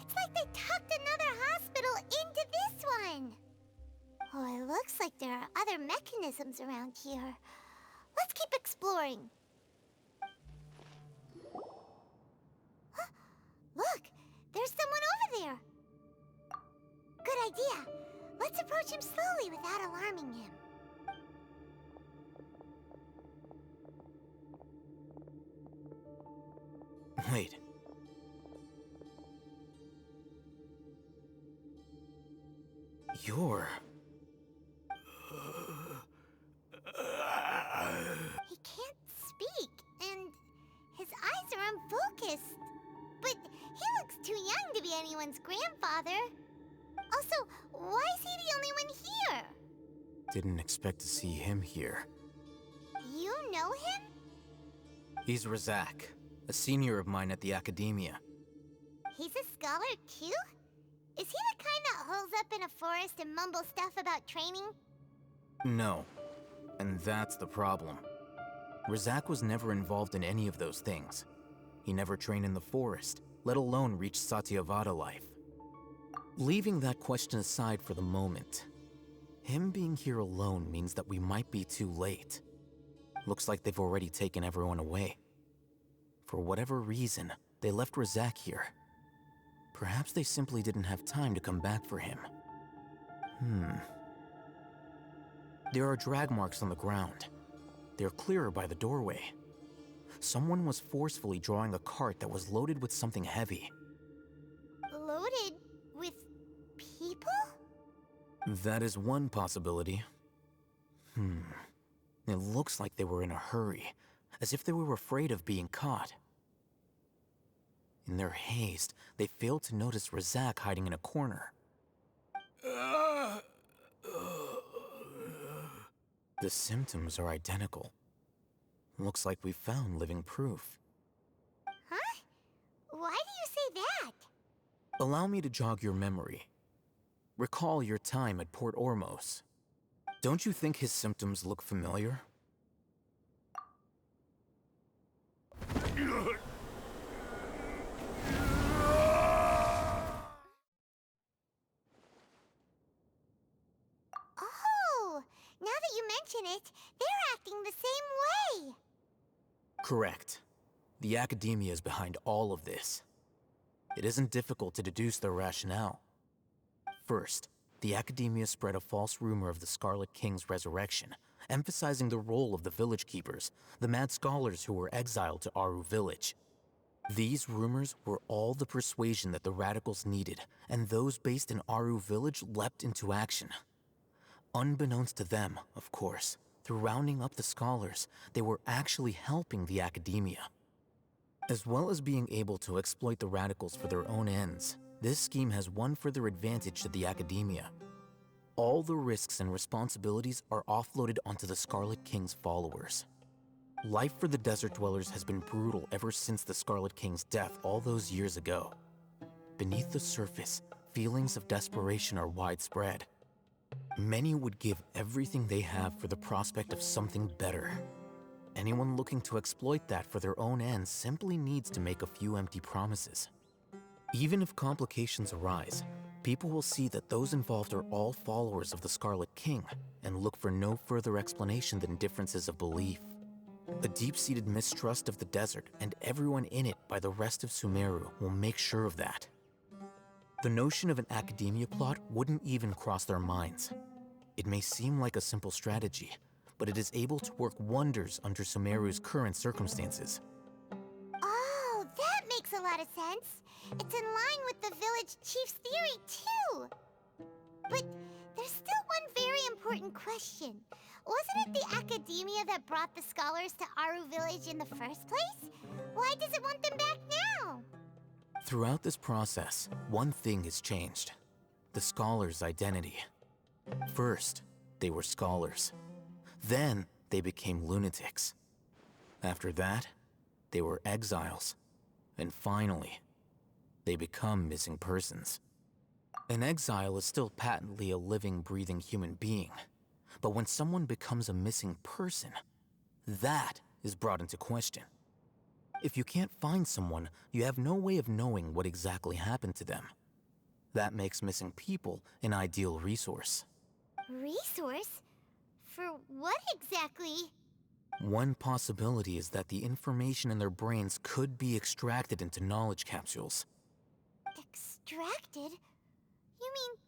It's like they tucked another hospital into this one. Oh, it looks like there are other mechanisms around here. Let's keep exploring. Huh? Look, there's someone over there. Good idea. Let's approach him slowly without alarming him. Wait. You're... He can't speak, and his eyes are unfocused. But he looks too young to be anyone's grandfather. Also, why is he the only one here? Didn't expect to see him here. You know him? He's Razak, a senior of mine at the Academia. He's a scholar too? Is he the kind holes up in a forest and mumble stuff about training? No. And that's the problem. Razak was never involved in any of those things. He never trained in the forest, let alone reach Satyavada life. Leaving that question aside for the moment, him being here alone means that we might be too late. Looks like they've already taken everyone away. For whatever reason, they left Razak here. Perhaps they simply didn't have time to come back for him. There are drag marks on the ground. They're clearer by the doorway. Someone was forcefully drawing a cart that was loaded with something heavy. Loaded with people? That is one possibility. It looks like they were in a hurry, as if they were afraid of being caught. In their haste, they failed to notice Razak hiding in a corner. The symptoms are identical. Looks like we found living proof. Huh? Why do you say that? Allow me to jog your memory. Recall your time at Port Ormos. Don't you think his symptoms look familiar? Oh, now that you mention it, they're acting the same way. Correct. The academia is behind all of this. It isn't difficult to deduce their rationale. First, the academia spread a false rumor of the Scarlet King's resurrection, emphasizing the role of the village keepers, the mad scholars who were exiled to Aru village. These rumors were all the persuasion that the radicals needed, and those based in Aru village leapt into action. Unbeknownst to them, of course, through rounding up the scholars, they were actually helping the academia. As well as being able to exploit the radicals for their own ends, this scheme has one further advantage to the academia. All the risks and responsibilities are offloaded onto the Scarlet King's followers. Life for the desert dwellers has been brutal ever since the Scarlet King's death all those years ago. Beneath the surface, feelings of desperation are widespread. Many would give everything they have for the prospect of something better. Anyone looking to exploit that for their own ends simply needs to make a few empty promises. Even if complications arise, people will see that those involved are all followers of the Scarlet King and look for no further explanation than differences of belief. A deep-seated mistrust of the desert and everyone in it by the rest of Sumeru will make sure of that. The notion of an academia plot wouldn't even cross their minds. It may seem like a simple strategy, but it is able to work wonders under Sumeru's current circumstances. Oh, that makes a lot of sense. It's in line with the village chief's theory, too. But there's still one very important question. Wasn't it the academia that brought the scholars to Aru village in the first place? Why does it want them back now? Throughout this process, one thing has changed. The scholars' identity. First, they were scholars. Then, they became lunatics. After that, they were exiles. And finally, they become missing persons. An exile is still patently a living, breathing human being. But when someone becomes a missing person, that is brought into question. If you can't find someone, you have no way of knowing what exactly happened to them. That makes missing people an ideal resource. Resource? For what exactly? One possibility is that the information in their brains could be extracted into knowledge capsules. Extracted? You mean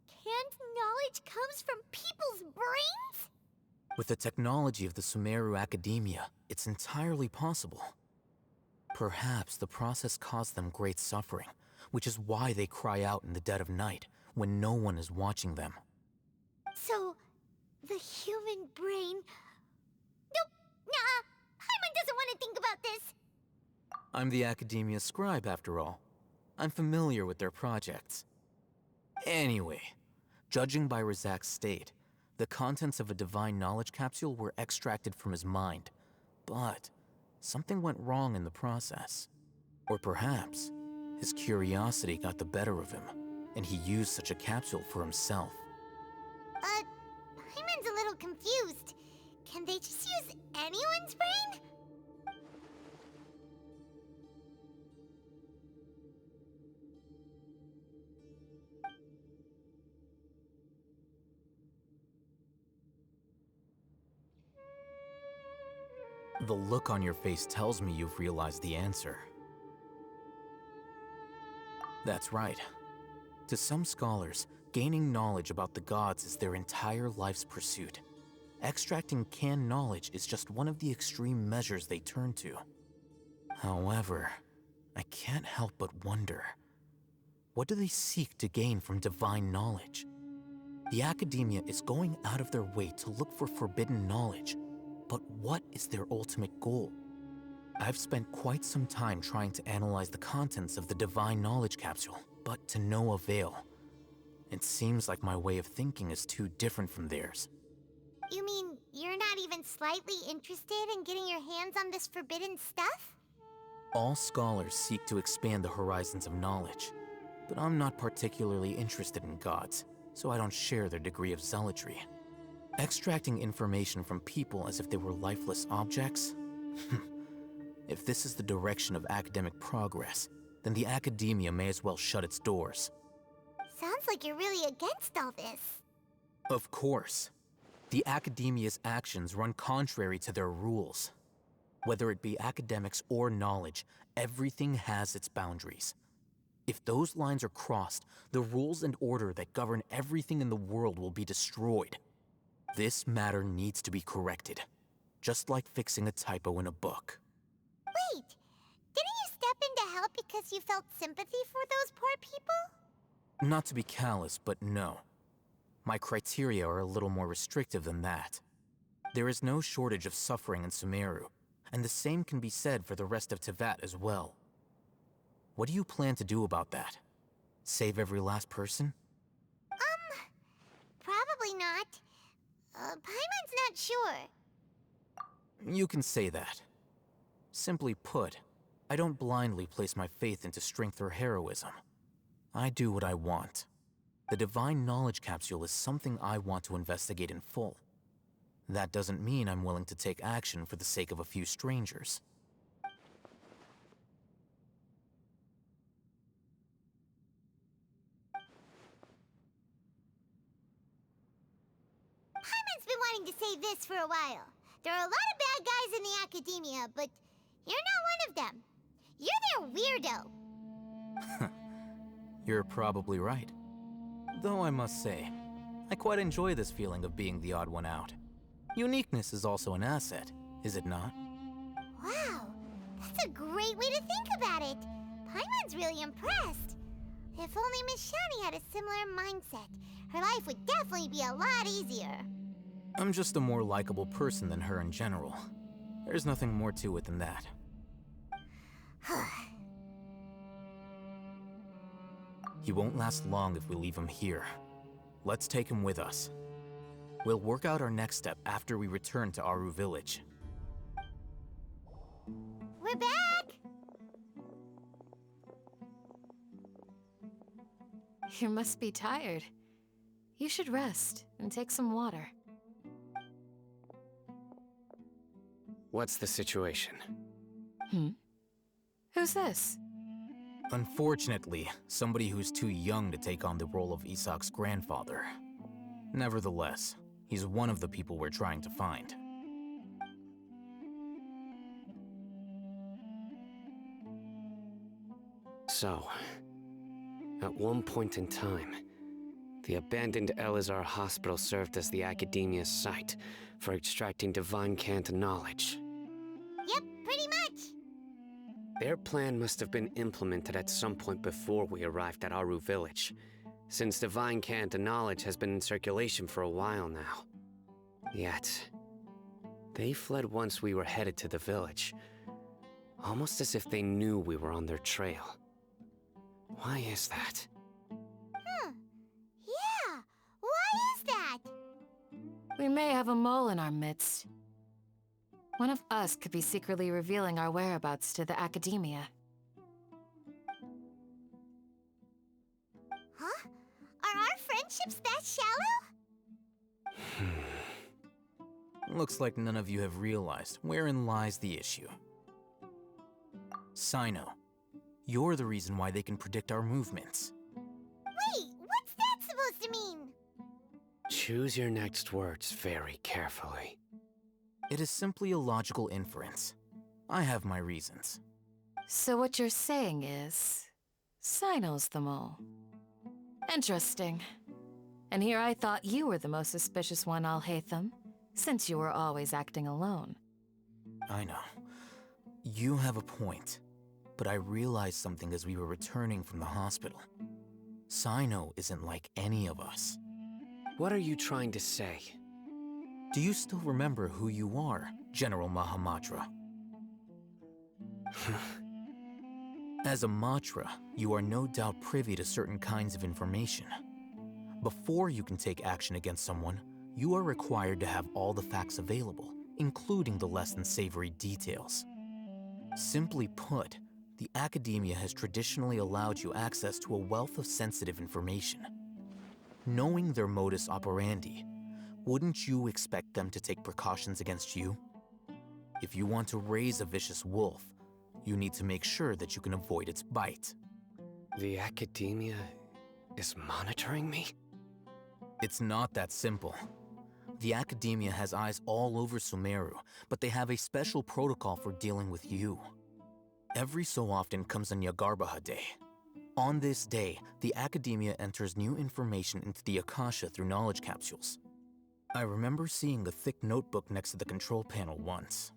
canned knowledge comes from people's brains? With the technology of the Sumeru Academia, it's entirely possible. Perhaps the process caused them great suffering, which is why they cry out in the dead of night when no one is watching them. So, the human brain... Nope, nah, Paimon doesn't want to think about this. I'm the Academia scribe, after all. I'm familiar with their projects. Anyway, judging by Razak's state, the contents of a divine knowledge capsule were extracted from his mind. But something went wrong in the process. Or perhaps his curiosity got the better of him, and he used such a capsule for himself. Paimon's a little confused. Can they just use anyone's brain? The look on your face tells me you've realized the answer. That's right. To some scholars, gaining knowledge about the gods is their entire life's pursuit. Extracting canned knowledge is just one of the extreme measures they turn to. However, I can't help but wonder, what do they seek to gain from divine knowledge? The academia is going out of their way to look for forbidden knowledge, but what is their ultimate goal? I've spent quite some time trying to analyze the contents of the divine knowledge capsule, but to no avail. It seems like my way of thinking is too different from theirs. You mean you're not even slightly interested in getting your hands on this forbidden stuff? All scholars seek to expand the horizons of knowledge, but I'm not particularly interested in gods, so I don't share their degree of zealotry. Extracting information from people as if they were lifeless objects? If this is the direction of academic progress, then the academia may as well shut its doors. Sounds like you're really against all this. Of course. The academia's actions run contrary to their rules. Whether it be academics or knowledge, everything has its boundaries. If those lines are crossed, the rules and order that govern everything in the world will be destroyed. This matter needs to be corrected, just like fixing a typo in a book. Wait, didn't you step in to help because you felt sympathy for those poor people? Not to be callous, but no. My criteria are a little more restrictive than that. There is no shortage of suffering in Sumeru, and the same can be said for the rest of Teyvat as well. What do you plan to do about that? Save every last person? Probably not. Paimon's not sure. You can say that. Simply put, I don't blindly place my faith into strength or heroism. I do what I want. The divine knowledge capsule is something I want to investigate in full. That doesn't mean I'm willing to take action for the sake of a few strangers. Paimon's been wanting to say this for a while. There are a lot of bad guys in the academia, but you're not one of them. You're their weirdo. You're probably right. Though I must say, I quite enjoy this feeling of being the odd one out. Uniqueness is also an asset, is it not? Wow, that's a great way to think about it. Paimon's really impressed. If only Miss Shani had a similar mindset, her life would definitely be a lot easier. I'm just a more likable person than her in general. There's nothing more to it than that. He won't last long if we leave him here. Let's take him with us. We'll work out our next step after we return to Aru Village. We're back! You must be tired. You should rest and take some water. What's the situation? Who's this? Unfortunately, somebody who's too young to take on the role of Isak's grandfather. Nevertheless, he's one of the people we're trying to find. So, at one point in time, the abandoned Elazar Hospital served as the Academia's site for extracting divine cant knowledge. Yep, pretty much. Their plan must have been implemented at some point before we arrived at Aru Village, since divine cant knowledge has been in circulation for a while now. Yet, they fled once we were headed to the village, almost as if they knew we were on their trail. Why is that? Yeah, why is that? We may have a mole in our midst. One of us could be secretly revealing our whereabouts to the Academia. Huh? that shallow? Looks like none of you have realized wherein lies the issue. Sino, you're the reason why they can predict our movements. Wait, what's that supposed to mean? Choose your next words very carefully. It is simply a logical inference. I have my reasons. So what you're saying is, Sino's the mole. Interesting. And here I thought you were the most suspicious one, Alhaitham, since you were always acting alone. I know. You have a point. But I realized something as we were returning from the hospital. Sino isn't like any of us. What are you trying to say? Do you still remember who you are, General Mahamatra? As a Matra, you are no doubt privy to certain kinds of information. Before you can take action against someone, you are required to have all the facts available, including the less than savory details. Simply put, the academia has traditionally allowed you access to a wealth of sensitive information. Knowing their modus operandi, wouldn't you expect them to take precautions against you? If you want to raise a vicious wolf, you need to make sure that you can avoid its bite. The academia is monitoring me? It's not that simple. The academia has eyes all over Sumeru, but they have a special protocol for dealing with you. Every so often comes a Nyagarbaha Day. On this day, the academia enters new information into the Akasha through knowledge capsules. I remember seeing a thick notebook next to the control panel once.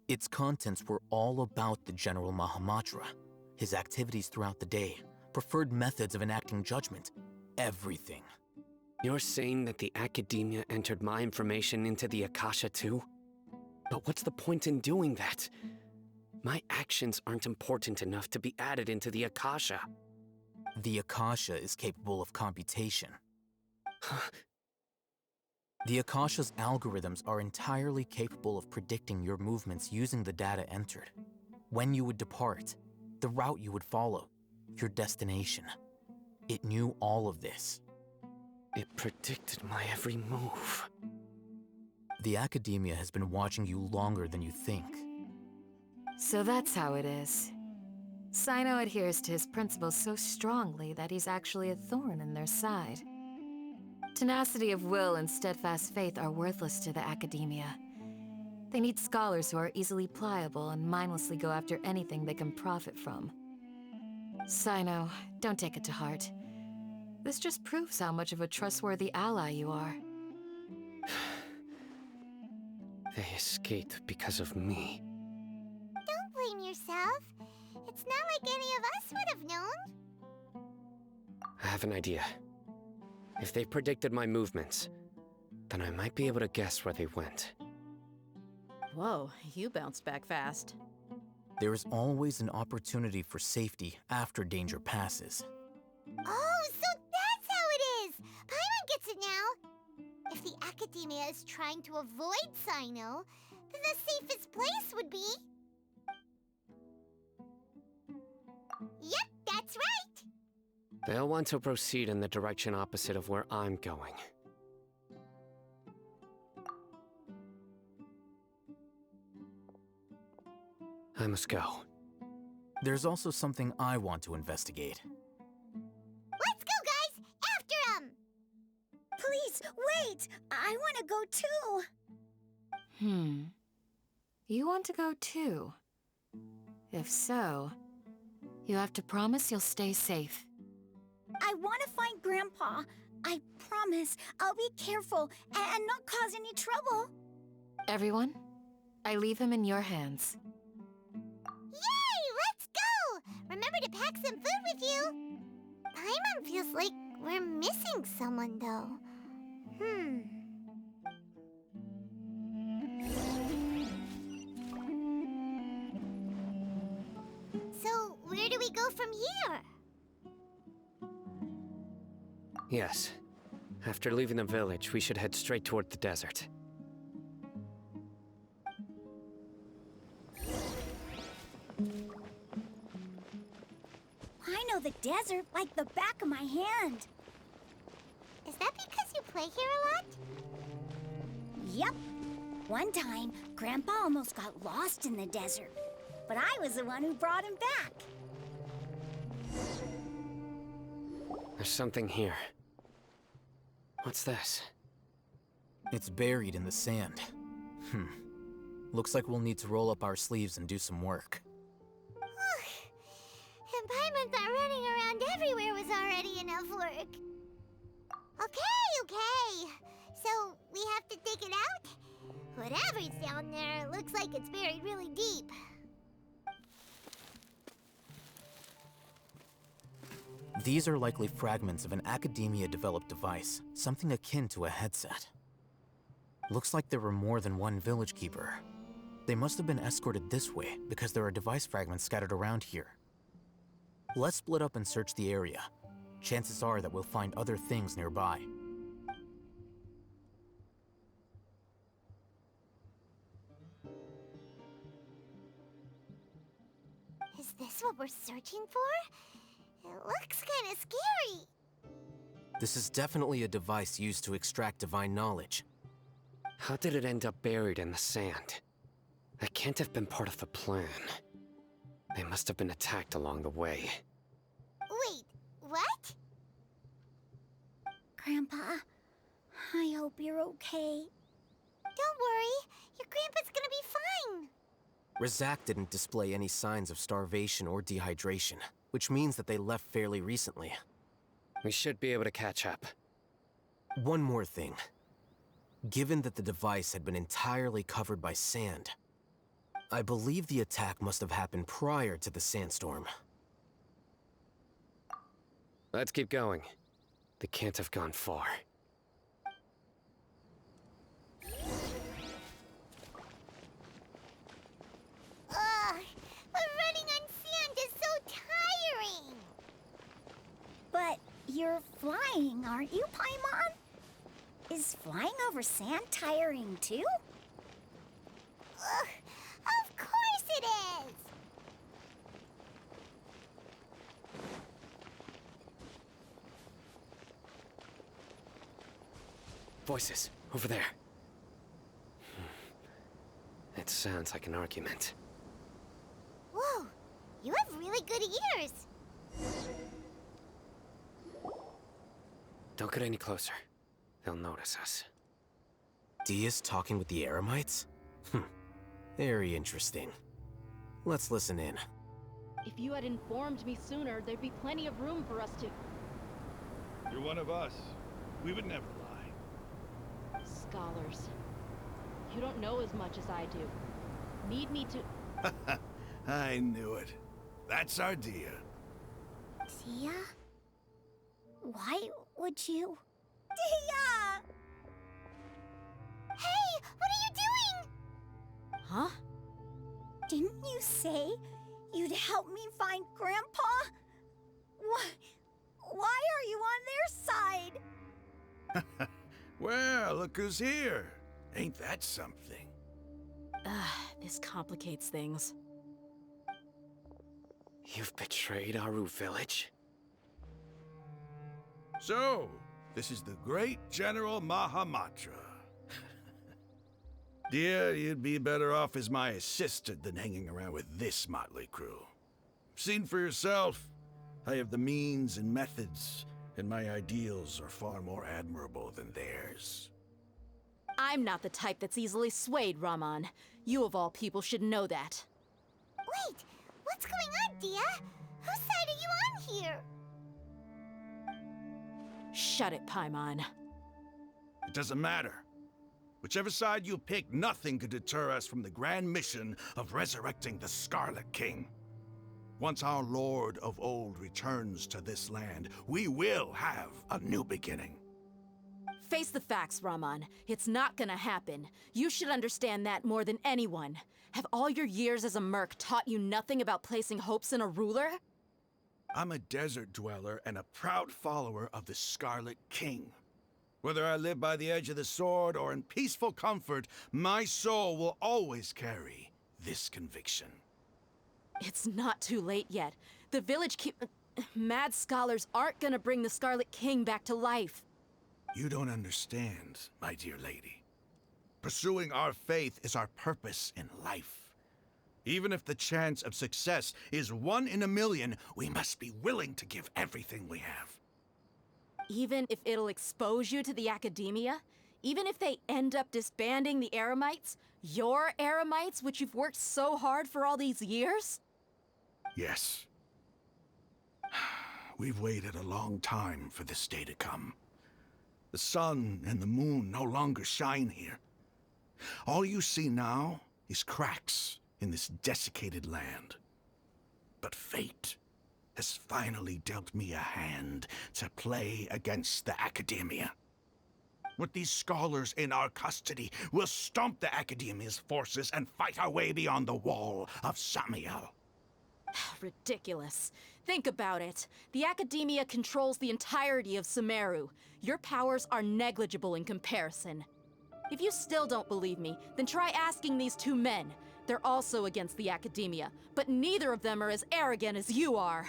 Its contents were all about the General Mahamatra, his activities throughout the day, preferred methods of enacting judgment, everything. You're saying that the academia entered my information into the Akasha too? But what's the point in doing that? My actions aren't important enough to be added into the Akasha. The Akasha is capable of computation. The Akasha's algorithms are entirely capable of predicting your movements using the data entered. When you would depart, the route you would follow, your destination. It knew all of this. It predicted my every move. The academia has been watching you longer than you think. So that's how it is. Sino adheres to his principles so strongly that he's actually a thorn in their side. Tenacity of will and steadfast faith are worthless to the academia. They need scholars who are easily pliable and mindlessly go after anything they can profit from. Sino, don't take it to heart. This just proves how much of a trustworthy ally you are. They escaped because of me. Don't blame yourself. It's not like any of us would have known. I have an idea. If they predicted my movements, then I might be able to guess where they went. Whoa, you bounced back fast. There is always an opportunity for safety after danger passes. Oh, so that's how it is! Paimon gets it now! If the academia is trying to avoid Sino, then the safest place would be... Yep, that's right! They'll want to proceed in the direction opposite of where I'm going. I must go. There's also something I want to investigate. Let's go, guys! After him! Please, wait! I want to go too! You want to go too? If so, you have to promise you'll stay safe. I want to find Grandpa. I promise I'll be careful and not cause any trouble. Everyone, I leave him in your hands. Yay! Let's go! Remember to pack some food with you. Paimon feels like we're missing someone, though. So, where do we go from here? Yes. After leaving the village, we should head straight toward the desert. I know the desert like the back of my hand. Is Is that because you play here a lot? Yep. One time, Grandpa almost got lost in the desert, but I was the one who brought him back. There's something here. What's this? It's buried in the sand. Looks like we'll need to roll up our sleeves and do some work. And Paimon thought running around everywhere was already enough work. Okay. So, we have to dig it out? Whatever's down there looks like it's buried really deep. These are likely fragments of an Academia-developed device, something akin to a headset. Looks like there were more than one village keeper. They must have been escorted this way because there are device fragments scattered around here. Let's split up and search the area. Chances are that we'll find other things nearby. Is this what we're searching for? It looks kind of scary. This is definitely a device used to extract divine knowledge. How did it end up buried in the sand? That can't have been part of the plan. They must have been attacked along the way. Wait, what? Grandpa, I hope you're okay. Don't worry, your grandpa's gonna be fine. Razak didn't display any signs of starvation or dehydration, which means that they left fairly recently. We should be able to catch up. One more thing. Given that the device had been entirely covered by sand, I believe the attack must have happened prior to the sandstorm. Let's keep going. They can't have gone far. Ugh, but running on sand is so tiring. But you're flying, aren't you, Paimon? Is flying over sand tiring too? Ugh, of course it is. Voices, over there. It sounds like an argument. Whoa, you have really good ears. Don't get any closer. They'll notice us. Dia's talking with the Eremites? Very interesting. Let's listen in. If you had informed me sooner, there'd be plenty of room for us to... You're one of us. We would never lie. Scholars. You don't know as much as I do. Need me to... I knew it. That's our Dia. Dia? Why would you... Dia! Hey, what are you doing? Huh? Didn't you say you'd help me find Grandpa? Why are you on their side? Well, look who's here. Ain't that something? This complicates things. You've betrayed Aru village? So, this is the great General Mahamatra. Dear, you'd be better off as my assistant than hanging around with this motley crew. Seen for yourself, I have the means and methods, and my ideals are far more admirable than theirs. I'm not the type that's easily swayed, Raman. You of all people should know that. Wait, what's going on, Dia? Whose side are you on here? Shut it, Paimon. It doesn't matter. Whichever side you pick, nothing could deter us from the grand mission of resurrecting the Scarlet King. Once our Lord of Old returns to this land, we will have a new beginning. Face the facts, Raman. It's not gonna happen. You should understand that more than anyone. Have all your years as a merc taught you nothing about placing hopes in a ruler? I'm a desert dweller and a proud follower of the Scarlet King. Whether I live by the edge of the sword or in peaceful comfort, my soul will always carry this conviction. It's not too late yet. The village mad scholars aren't gonna bring the Scarlet King back to life. You don't understand, my dear lady. Pursuing our faith is our purpose in life. Even if the chance of success is 1 in a million, we must be willing to give everything we have. Even if it'll expose you to the academia? Even if they end up disbanding the Eremites? Your Eremites, which you've worked so hard for all these years? Yes. We've waited a long time for this day to come. The sun and the moon no longer shine here. All you see now is cracks in this desiccated land. But fate has finally dealt me a hand to play against the Academia. With these scholars in our custody, we'll stomp the Academia's forces and fight our way beyond the wall of Samiel. Ridiculous. Think about it. The Academia controls the entirety of Sumeru. Your powers are negligible in comparison. If you still don't believe me, then try asking these 2 men. They're also against the Academia, but neither of them are as arrogant as you are.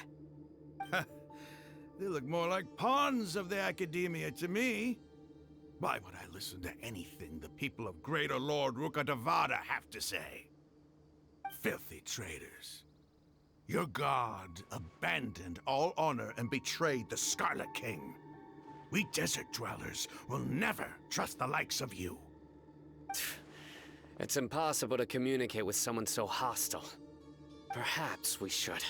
They look more like pawns of the Academia to me. Why would I listen to anything the people of Greater Lord Rukkhadevada have to say? Filthy traitors. Your god abandoned all honor and betrayed the Scarlet King. We desert dwellers will never trust the likes of you. It's impossible to communicate with someone so hostile. Perhaps we should.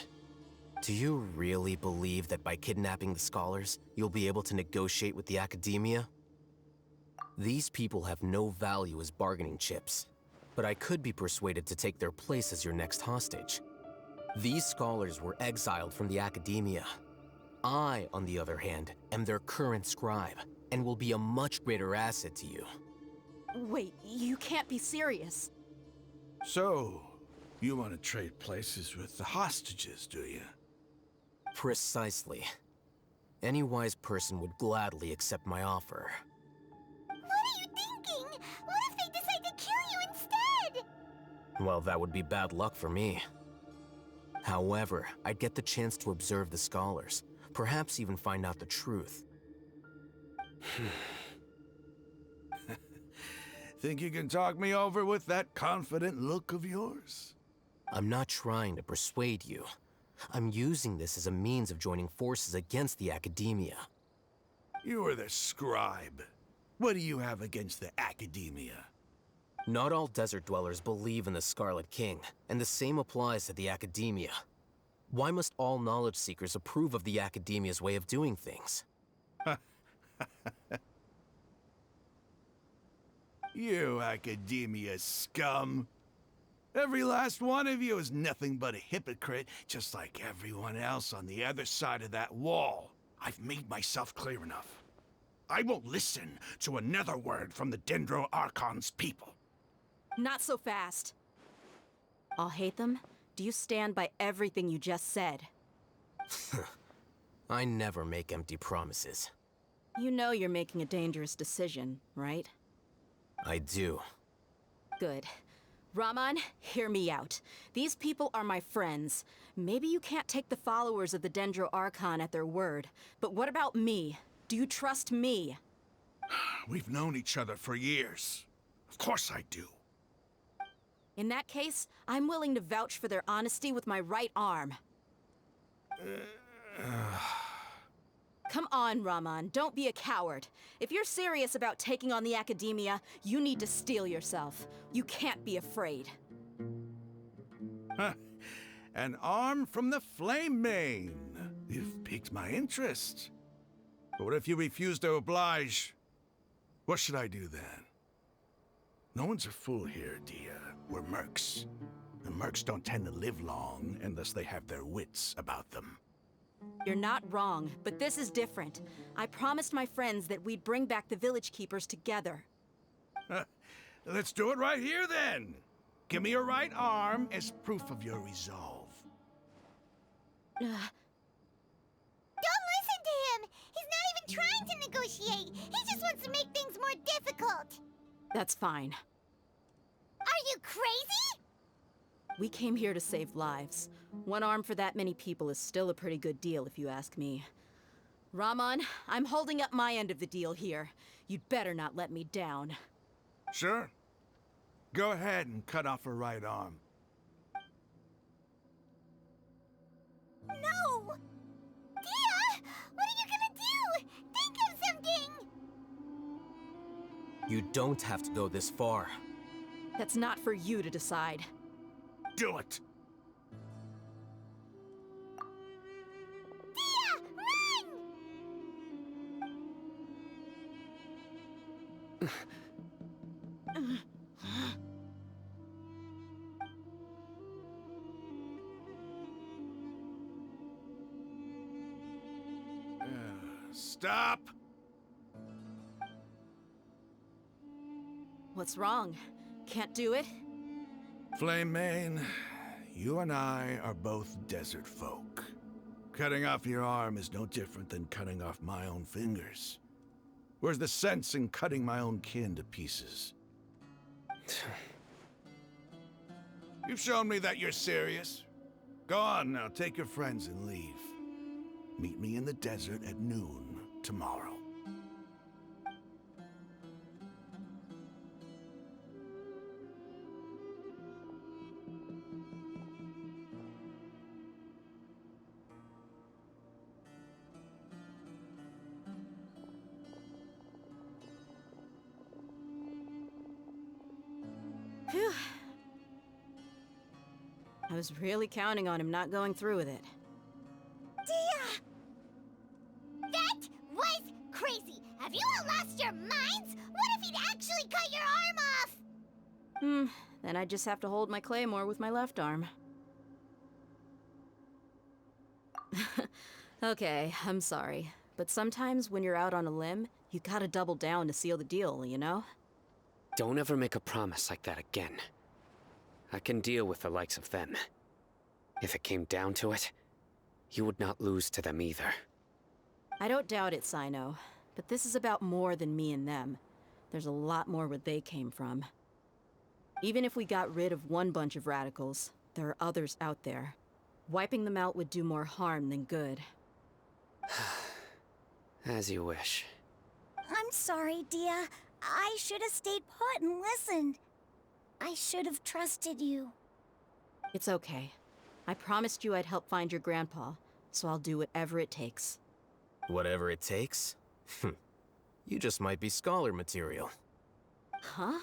Do you really believe that by kidnapping the scholars, you'll be able to negotiate with the Academia? These people have no value as bargaining chips, but I could be persuaded to take their place as your next hostage. These scholars were exiled from the Academia. I, on the other hand, am their current scribe, and will be a much greater asset to you. Wait, you can't be serious. So, you want to trade places with the hostages, do you? Precisely. Any wise person would gladly accept my offer. What are you thinking? What if they decide to kill you instead? Well, that would be bad luck for me. However, I'd get the chance to observe the scholars, perhaps even find out the truth. Think you can talk me over with that confident look of yours? I'm not trying to persuade you. I'm using this as a means of joining forces against the Academia. You are the scribe. What do you have against the Academia? Not all desert dwellers believe in the Scarlet King, and the same applies to the Academia. Why must all knowledge seekers approve of the Academia's way of doing things? You Academia scum. Every last one of you is nothing but a hypocrite, just like everyone else on the other side of that wall. I've made myself clear enough. I won't listen to another word from the Dendro Archon's people. Not so fast. I'll hate them. Do you stand by everything you just said? I never make empty promises. You know you're making a dangerous decision, right? I do. Good. Raman, hear me out. These people are my friends. Maybe you can't take the followers of the Dendro Archon at their word, but what about me? Do you trust me? We've known each other for years. Of course I do. In that case, I'm willing to vouch for their honesty with my right arm. Come on, Raman, don't be a coward. If you're serious about taking on the Academia, you need to steel yourself. You can't be afraid. An arm from the Flame Mane. You've piqued my interest. But what if you refuse to oblige? What should I do then? No one's a fool here, Dia. We're mercs. And mercs don't tend to live long unless they have their wits about them. You're not wrong, but this is different. I promised my friends that we'd bring back the village keepers together. Let's do it right here then. Give me your right arm as proof of your resolve. Don't listen to him! He's not even trying to negotiate! He just wants to make things more difficult! That's fine. Are you crazy? We came here to save lives. One arm for that many people is still a pretty good deal, if you ask me. Rahman, I'm holding up my end of the deal here. You'd better not let me down. Sure. Go ahead and cut off her right arm. No! Dia! What are you gonna do? Think of something! You don't have to go this far. That's not for you to decide. Do it! Dia! Run! Stop! What's wrong? Can't do it? Flame Mane, you and I are both desert folk. Cutting off your arm is no different than cutting off my own fingers. Where's the sense in cutting my own kin to pieces? You've shown me that you're serious. Go on now, take your friends and leave. Meet me in the desert at noon tomorrow. Phew. I was really counting on him not going through with it. Dia! That was crazy! Have you all lost your minds? What if he'd actually cut your arm off? Then I just have to hold my claymore with my left arm. Okay, I'm sorry. But sometimes when you're out on a limb, you gotta double down to seal the deal, you know? Don't ever make a promise like that again. I can deal with the likes of them. If it came down to it, you would not lose to them either. I don't doubt it, Sino. But this is about more than me and them. There's a lot more where they came from. Even if we got rid of one bunch of radicals, there are others out there. Wiping them out would do more harm than good. As you wish. I'm sorry, Dia. I should have stayed put and listened. I should have trusted you. It's okay. I promised you I'd help find your grandpa, so I'll do whatever it takes. Whatever it takes? You just might be scholar material. Huh?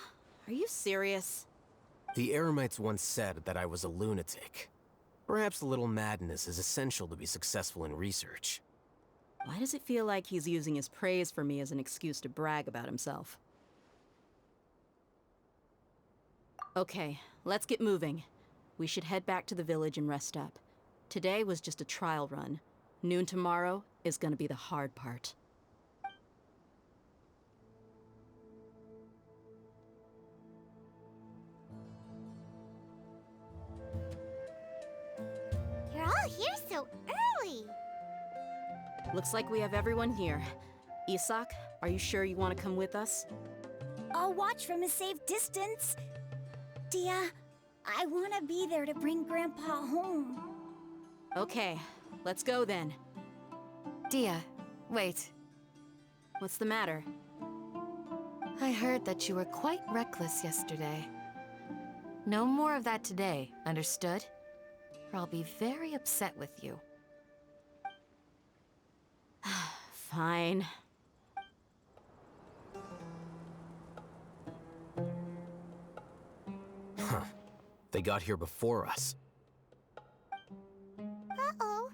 Are you serious? The Eremites once said that I was a lunatic. Perhaps a little madness is essential to be successful in research. Why does it feel like he's using his praise for me as an excuse to brag about himself? Okay, let's get moving. We should head back to the village and rest up. Today was just a trial run. Noon tomorrow is gonna be the hard part. You're all here so early. Looks like we have everyone here. Isak, are you sure you want to come with us? I'll watch from a safe distance. Dia, I want to be there to bring Grandpa home. Okay, let's go then. Dia, wait. What's the matter? I heard that you were quite reckless yesterday. No more of that today, understood? Or I'll be very upset with you. Fine. Huh. They got here before us. Uh-oh.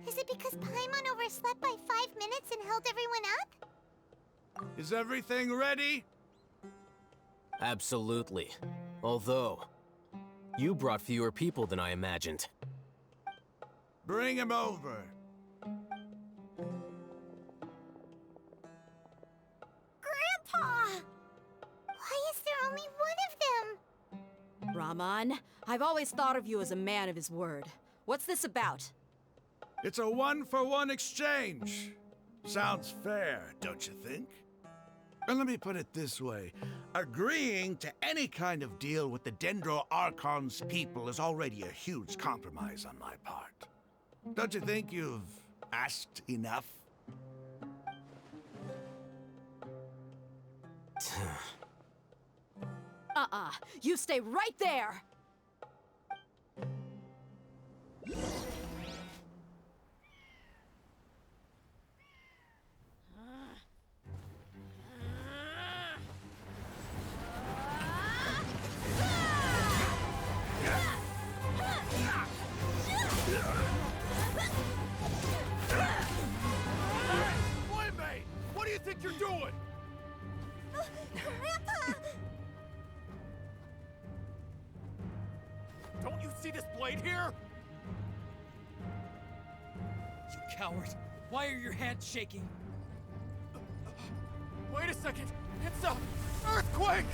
Is it because Paimon overslept by 5 minutes and held everyone up? Is everything ready? Absolutely. Although, you brought fewer people than I imagined. Bring him over. Grandpa! Why is there only one of them? Rahman, I've always thought of you as a man of his word. What's this about? It's a 1-for-1 exchange. Sounds fair, don't you think? And let me put it this way. Agreeing to any kind of deal with the Dendro Archon's people is already a huge compromise on my part. Don't you think you've asked enough? You stay right there! Boy, what do you think you're doing? Grandpa! Don't you see this blade here? You coward! Why are your hands shaking? Wait a second! It's a earthquake!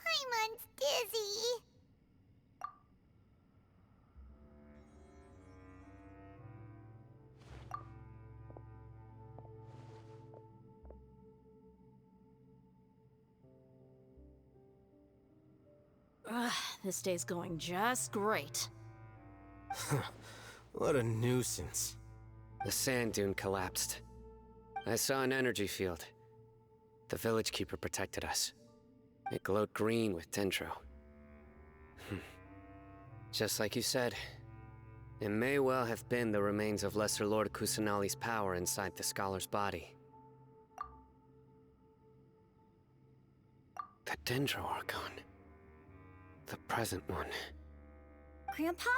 Paimon's dizzy. This day's going just great. What a nuisance. The sand dune collapsed. I saw an energy field. The village keeper protected us. It glowed green with dendro. Just like you said, it may well have been the remains of Lesser Lord Kusanali's power inside the scholar's body. The dendro Archon. The present one. Grandpa?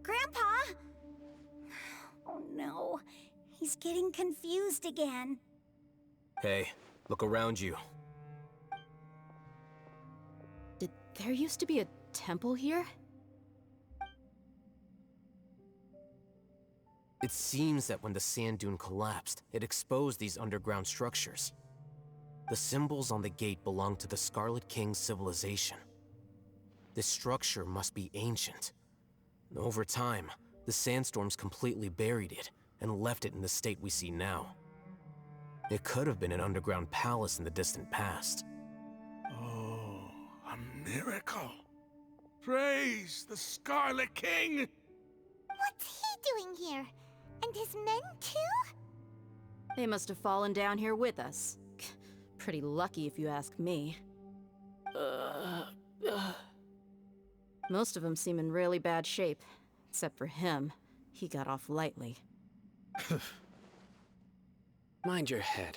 Grandpa? Oh no, he's getting confused again. Hey, look around you. Did there used to be a temple here? It seems that when the sand dune collapsed, it exposed these underground structures. The symbols on the gate belong to the Scarlet King's civilization. This structure must be ancient. Over time, the sandstorms completely buried it and left it in the state we see now. It could have been an underground palace in the distant past. Oh, a miracle. Praise the Scarlet King! What's he doing here? And his men too? They must have fallen down here with us. Pretty lucky if you ask me. Most of them seem in really bad shape. Except for him. He got off lightly. Mind your head.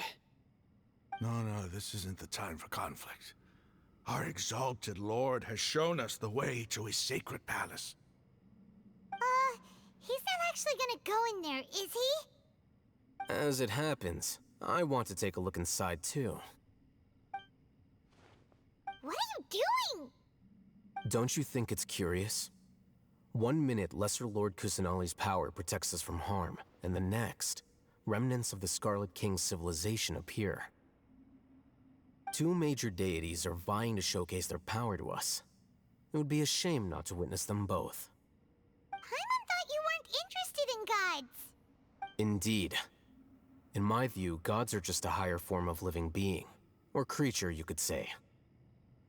No, this isn't the time for conflict. Our exalted lord has shown us the way to his sacred palace. He's not actually gonna go in there, is he? As it happens, I want to take a look inside too. What are you doing? Don't you think it's curious? 1 minute, Lesser Lord Kusanali's power protects us from harm, and the next, remnants of the Scarlet King's civilization appear. Two major deities are vying to showcase their power to us. It would be a shame not to witness them both. Paimon thought you weren't interested in gods. Indeed. In my view, gods are just a higher form of living being, or creature, you could say.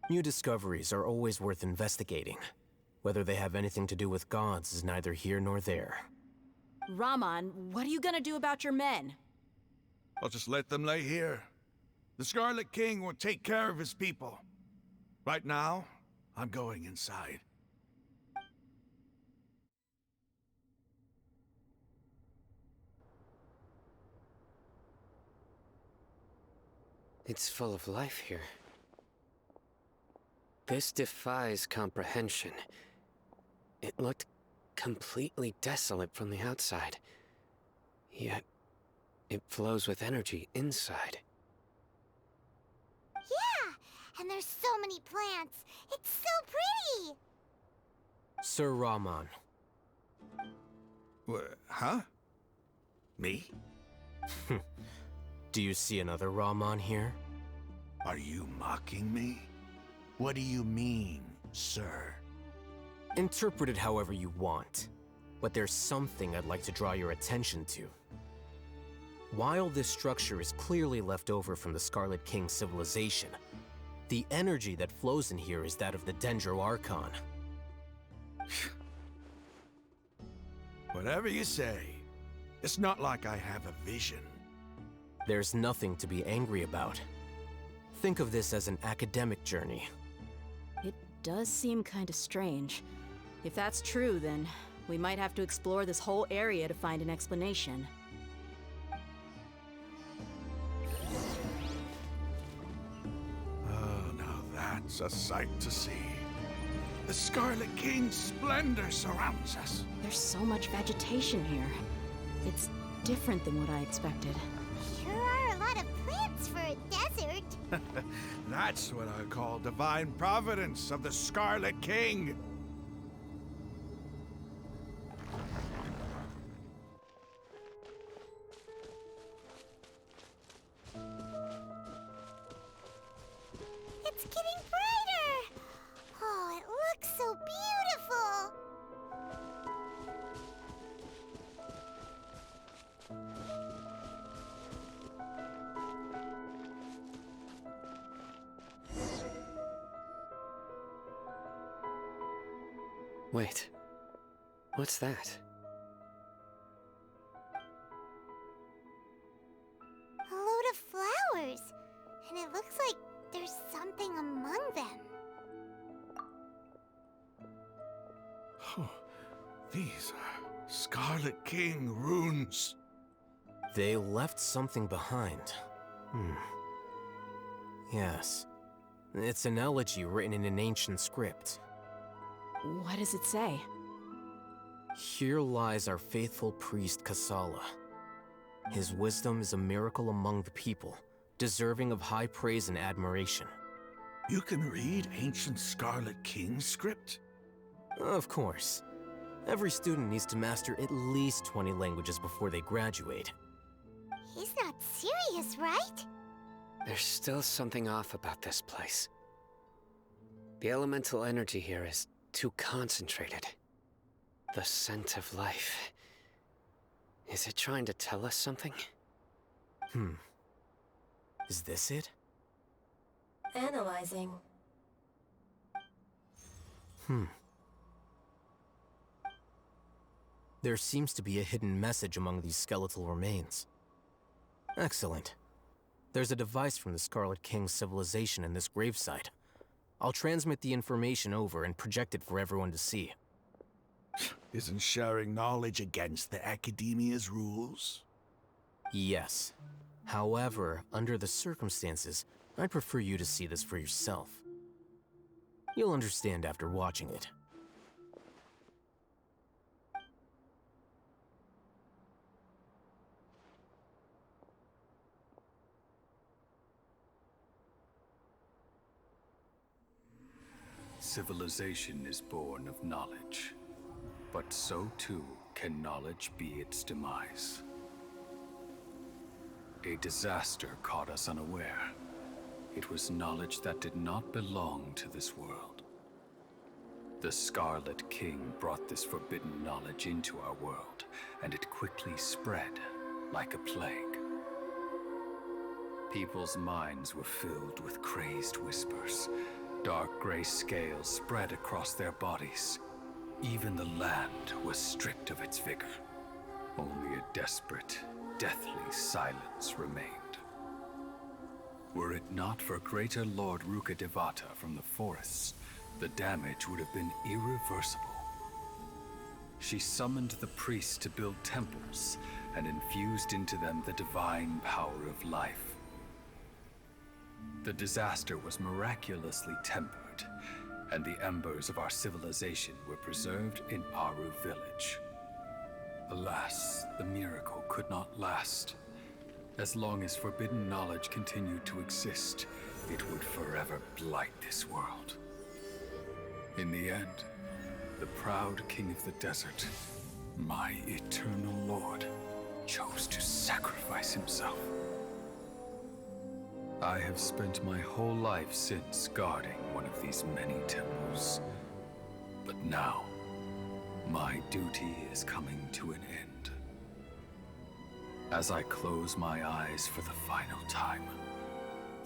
New discoveries are always worth investigating. Whether they have anything to do with gods is neither here nor there. Raman, what are you gonna do about your men? I'll just let them lay here. The Scarlet King will take care of his people. Right now, I'm going inside. It's full of life here. This defies comprehension. It looked completely desolate from the outside. Yet, it flows with energy inside. Yeah, and there's so many plants. It's so pretty. Sir Raman. Huh? Me? Do you see another Raman here? Are you mocking me? What do you mean, sir? Interpret it however you want, but there's something I'd like to draw your attention to. While this structure is clearly left over from the Scarlet King civilization, the energy that flows in here is that of the Dendro Archon. Whatever you say. It's not like I have a vision. There's nothing to be angry about. Think of this as an academic journey. It does seem kinda strange. If that's true, then we might have to explore this whole area to find an explanation. Oh, now that's a sight to see. The Scarlet King's splendor surrounds us. There's so much vegetation here. It's different than what I expected. Sure are a lot of plants for a desert. That's what I call divine providence of the Scarlet King. It's getting brighter! Oh, it looks so beautiful! Wait. What's that? A load of flowers, and it looks like there's something among them. Oh, these are Scarlet King runes. They left something behind. Yes. It's an elegy written in an ancient script. What does it say? Here lies our faithful priest Kasala. His wisdom is a miracle among the people, deserving of high praise and admiration. You can read ancient Scarlet King script? Of course. Every student needs to master at least 20 languages before they graduate. He's not serious, right? There's still something off about this place. The elemental energy here is too concentrated. The scent of life. Is it trying to tell us something? Is this it? Analyzing. There seems to be a hidden message among these skeletal remains. Excellent. There's a device from the Scarlet King's civilization in this gravesite. I'll transmit the information over and project it for everyone to see. Isn't sharing knowledge against the Academia's rules? Yes. However, under the circumstances, I'd prefer you to see this for yourself. You'll understand after watching it. Civilization is born of knowledge, but so too can knowledge be its demise. A disaster caught us unaware. It was knowledge that did not belong to this world. The Scarlet King brought this forbidden knowledge into our world, and it quickly spread like a plague. People's minds were filled with crazed whispers. Dark gray scales spread across their bodies. Even the land was stripped of its vigor. Only a desperate, deathly silence remained. Were it not for greater Lord Rukkhadevata from the forests, the damage would have been irreversible. She summoned the priests to build temples and infused into them the divine power of life. The disaster was miraculously tempered, and the embers of our civilization were preserved in Aru village. Alas, the miracle could not last. As long as forbidden knowledge continued to exist, it would forever blight this world. In the end, the proud king of the desert, my eternal lord, chose to sacrifice himself. I have spent my whole life since guarding one of these many temples. But now, my duty is coming to an end. As I close my eyes for the final time,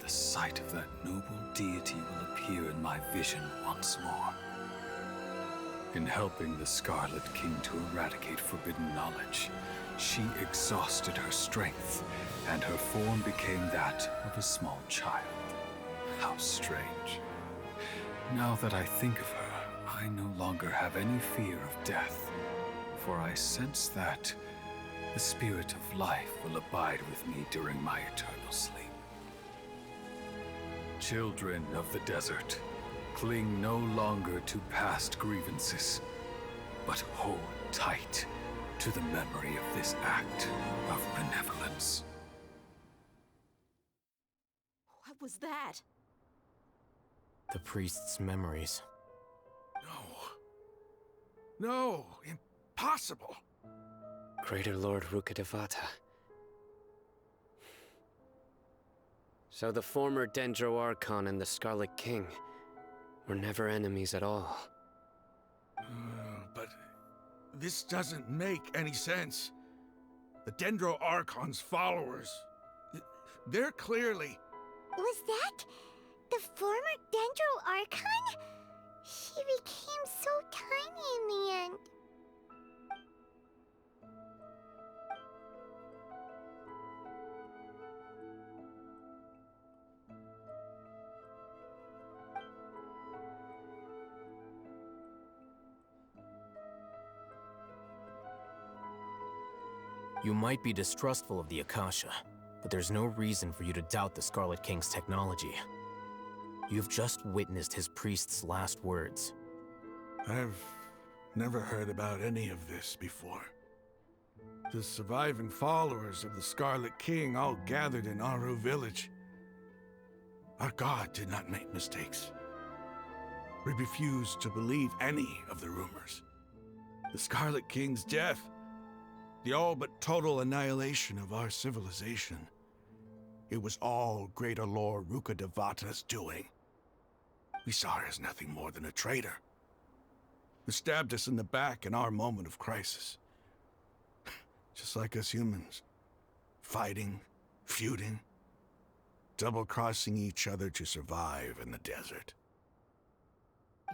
the sight of that noble deity will appear in my vision once more. In helping the Scarlet King to eradicate forbidden knowledge, she exhausted her strength, and her form became that of a small child. How strange. Now that I think of her, I no longer have any fear of death, for I sense that the spirit of life will abide with me during my eternal sleep. Children of the desert, cling no longer to past grievances, but hold tight to the memory of this act of benevolence. What was that? The priest's memories. No, impossible. Greater Lord Rukkhadevata. So the former Dendro Archon and the Scarlet King were never enemies at all. But this doesn't make any sense. The Dendro Archon's followers, they're clearly... Was that the former Dendro Archon? She became so tiny in the end. You might be distrustful of the Akasha, but there's no reason for you to doubt the Scarlet King's technology. You've just witnessed his priest's last words. I've never heard about any of this before. The surviving followers of the Scarlet King all gathered in Aru village. Our god did not make mistakes. We refused to believe any of the rumors. The Scarlet King's death, the all but total annihilation of our civilization, it was all Greater Lord Rukkhadevata's doing. We saw her as nothing more than a traitor, who stabbed us in the back in our moment of crisis. Just like us humans. Fighting, feuding, double-crossing each other to survive in the desert.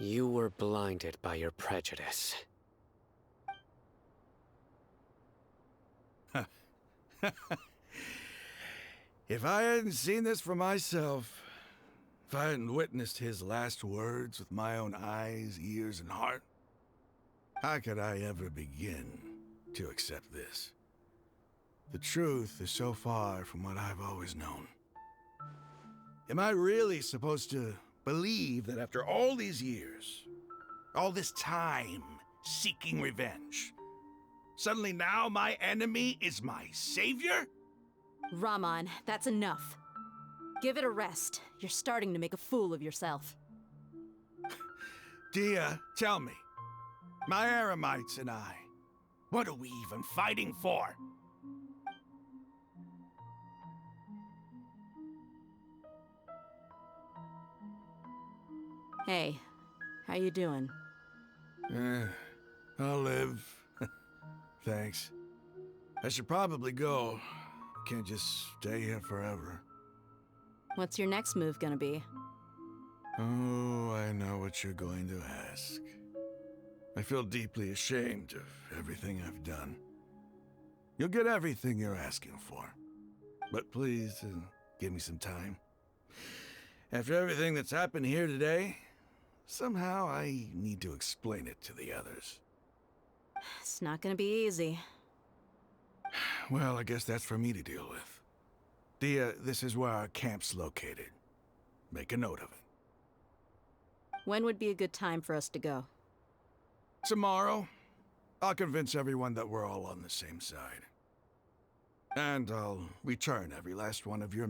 You were blinded by your prejudice. If I hadn't seen this for myself, if I hadn't witnessed his last words with my own eyes, ears, and heart, how could I ever begin to accept this? The truth is so far from what I've always known. Am I really supposed to believe that after all these years, all this time seeking revenge, suddenly now my enemy is my savior? Raman, that's enough. Give it a rest. You're starting to make a fool of yourself. Dia, tell me, my Eremites and I, what are we even fighting for? Hey, how you doing? I'll live. Thanks. I should probably go. Can't just stay here forever. What's your next move gonna be? Oh, I know what you're going to ask. I feel deeply ashamed of everything I've done. You'll get everything you're asking for. But please, give me some time. After everything that's happened here today, somehow I need to explain it to the others. It's not gonna be easy. Well, I guess that's for me to deal with. Dia, this is where our camp's located. Make a note of it. When would be a good time for us to go? Tomorrow. I'll convince everyone that we're all on the same side. And I'll return every last one of your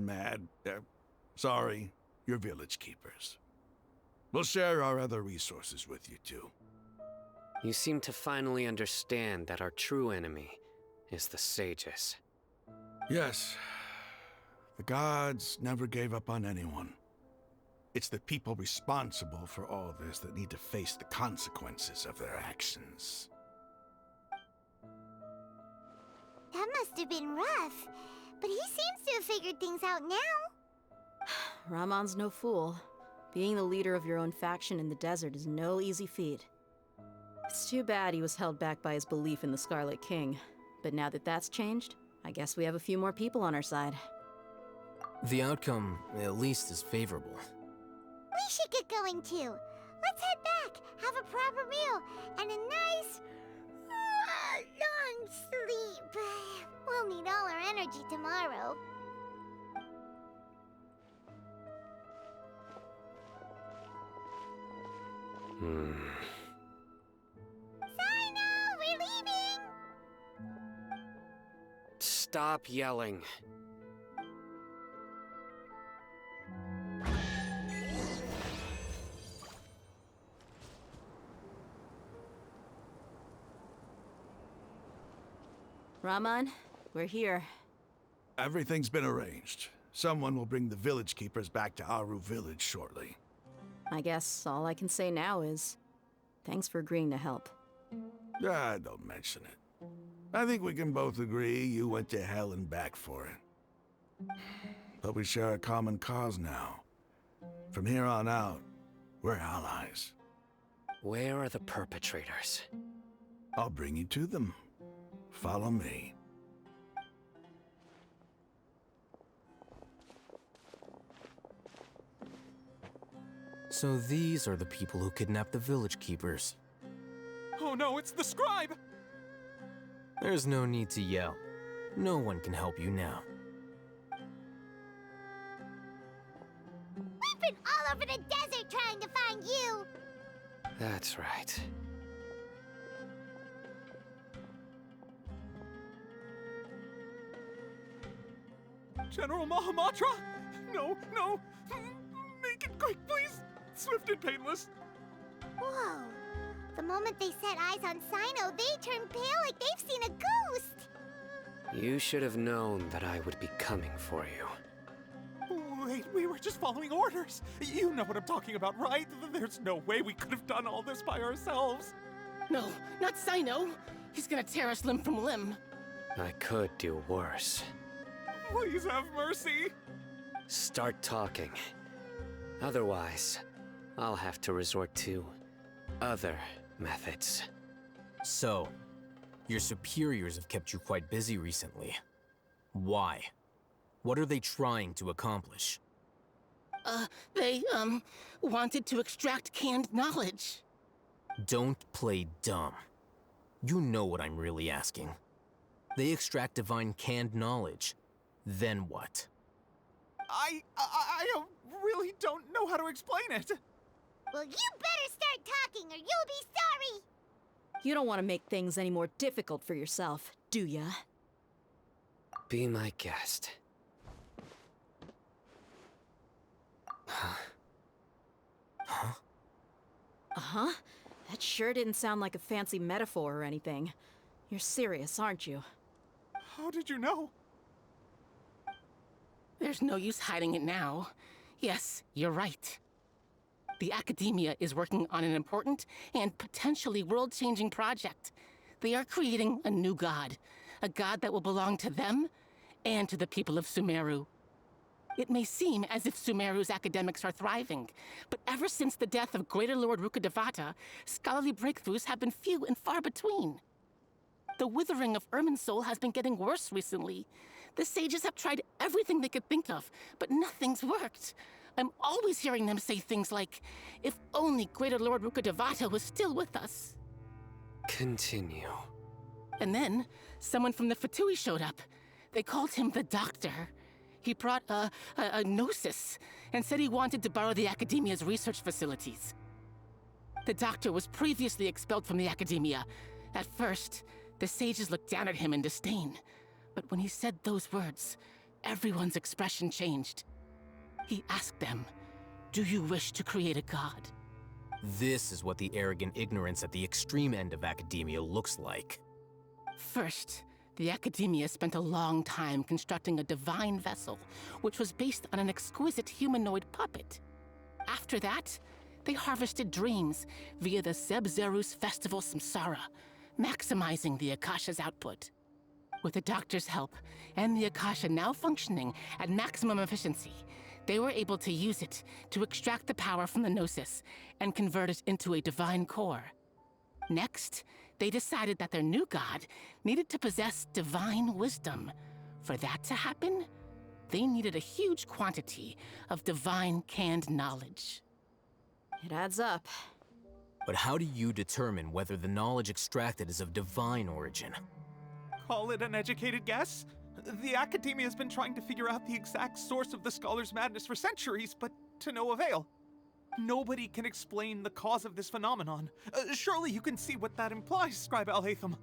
your village keepers. We'll share our other resources with you too. You seem to finally understand that our true enemy is the sages. Yes. The gods never gave up on anyone. It's the people responsible for all this that need to face the consequences of their actions. That must have been rough, but he seems to have figured things out now. Ramon's no fool. Being the leader of your own faction in the desert is no easy feat. It's too bad he was held back by his belief in the Scarlet King. But now that that's changed, I guess we have a few more people on our side. The outcome, at least, is favorable. We should get going too. Let's head back, have a proper meal, and a nice, long sleep. We'll need all our energy tomorrow. Sino, we're leaving! Stop yelling. Ramon, we're here. Everything's been arranged. Someone will bring the village keepers back to Aru village shortly. I guess all I can say now is, thanks for agreeing to help. Don't mention it. I think we can both agree you went to hell and back for it. But we share a common cause now. From here on out, we're allies. Where are the perpetrators? I'll bring you to them. Follow me. So these are the people who kidnapped the village keepers. Oh no, it's the scribe! There's no need to yell. No one can help you now. We've been all over the desert trying to find you! That's right. General Mahamatra? No, no! Make it quick, please! Swift and painless! Whoa! The moment they set eyes on Sino, they turned pale like they've seen a ghost! You should have known that I would be coming for you. Wait, we were just following orders! You know what I'm talking about, right? There's no way we could have done all this by ourselves! No, not Sino! He's gonna tear us limb from limb! I could do worse. Please have mercy! Start talking. Otherwise, I'll have to resort to other methods. So, your superiors have kept you quite busy recently. Why? What are they trying to accomplish? They, wanted to extract canned knowledge. Don't play dumb. You know what I'm really asking. They extract divine canned knowledge. Then what? I really don't know how to explain it. Well, you better start talking or you'll be sorry! You don't want to make things any more difficult for yourself, do ya? Be my guest. Uh-huh. That sure didn't sound like a fancy metaphor or anything. You're serious, aren't you? How did you know? There's no use hiding it now. Yes, you're right. The Academia is working on an important and potentially world-changing project. They are creating a new god. A god that will belong to them and to the people of Sumeru. It may seem as if Sumeru's academics are thriving, but ever since the death of Greater Lord Rukkhadevata, scholarly breakthroughs have been few and far between. The withering of Irminsul has been getting worse recently. The sages have tried everything they could think of, but nothing's worked. I'm always hearing them say things like, if only Greater Lord Rukkhadevata was still with us. Continue. And then, someone from the Fatui showed up. They called him the Doctor. He brought a gnosis and said he wanted to borrow the Academia's research facilities. The Doctor was previously expelled from the Academia. At first, the sages looked down at him in disdain. But when he said those words, everyone's expression changed. He asked them, "Do you wish to create a god?" This is what the arrogant ignorance at the extreme end of academia looks like. First, the Academia spent a long time constructing a divine vessel, which was based on an exquisite humanoid puppet. After that, they harvested dreams via the Zeb-Zerus Festival Samsara, maximizing the Akasha's output. With the doctor's help, and the Akasha now functioning at maximum efficiency, they were able to use it to extract the power from the Gnosis and convert it into a divine core. Next, they decided that their new god needed to possess divine wisdom. For that to happen, they needed a huge quantity of divine canned knowledge. It adds up. But how do you determine whether the knowledge extracted is of divine origin? Call it an educated guess? The Academia has been trying to figure out the exact source of the Scholar's madness for centuries, but to no avail. Nobody can explain the cause of this phenomenon. Surely you can see what that implies, Scribe Al-Haytham.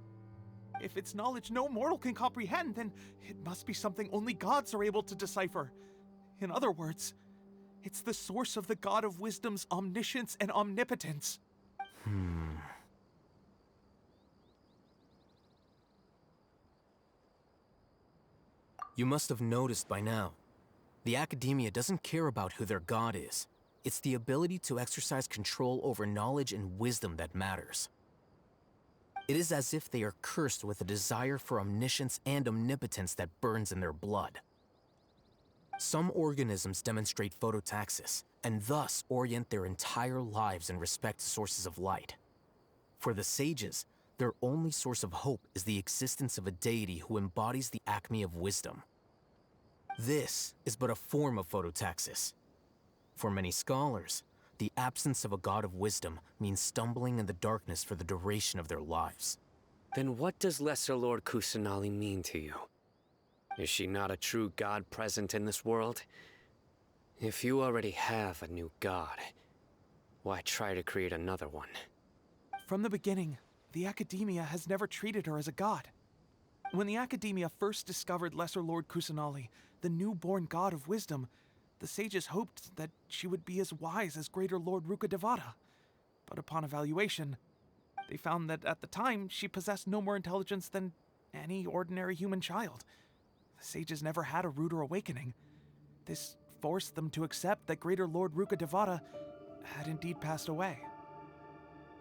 If it's knowledge no mortal can comprehend, then it must be something only gods are able to decipher. In other words, it's the source of the God of Wisdom's omniscience and omnipotence. You must have noticed by now. The Academia doesn't care about who their god is. It's the ability to exercise control over knowledge and wisdom that matters. It is as if they are cursed with a desire for omniscience and omnipotence that burns in their blood. Some organisms demonstrate phototaxis, and thus orient their entire lives in respect to sources of light. For the sages, their only source of hope is the existence of a deity who embodies the acme of wisdom. This is but a form of phototaxis. For many scholars, the absence of a god of wisdom means stumbling in the darkness for the duration of their lives. Then what does Lesser Lord Kusanali mean to you? Is she not a true god present in this world? If you already have a new god, why try to create another one? From the beginning, the Academia has never treated her as a god. When the Academia first discovered Lesser Lord Kusanali, the newborn god of wisdom, the sages hoped that she would be as wise as Greater Lord Rukkhadevata. But upon evaluation, they found that at the time she possessed no more intelligence than any ordinary human child. The sages never had a ruder awakening. This forced them to accept that Greater Lord Rukkhadevata had indeed passed away.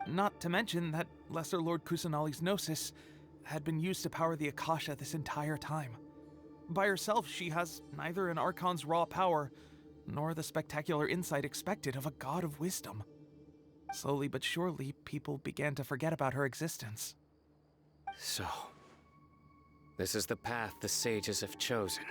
Not to mention that Lesser Lord Kusanali's Gnosis had been used to power the Akasha this entire time. By herself, she has neither an Archon's raw power, nor the spectacular insight expected of a god of wisdom. Slowly but surely, people began to forget about her existence. So, this is the path the sages have chosen.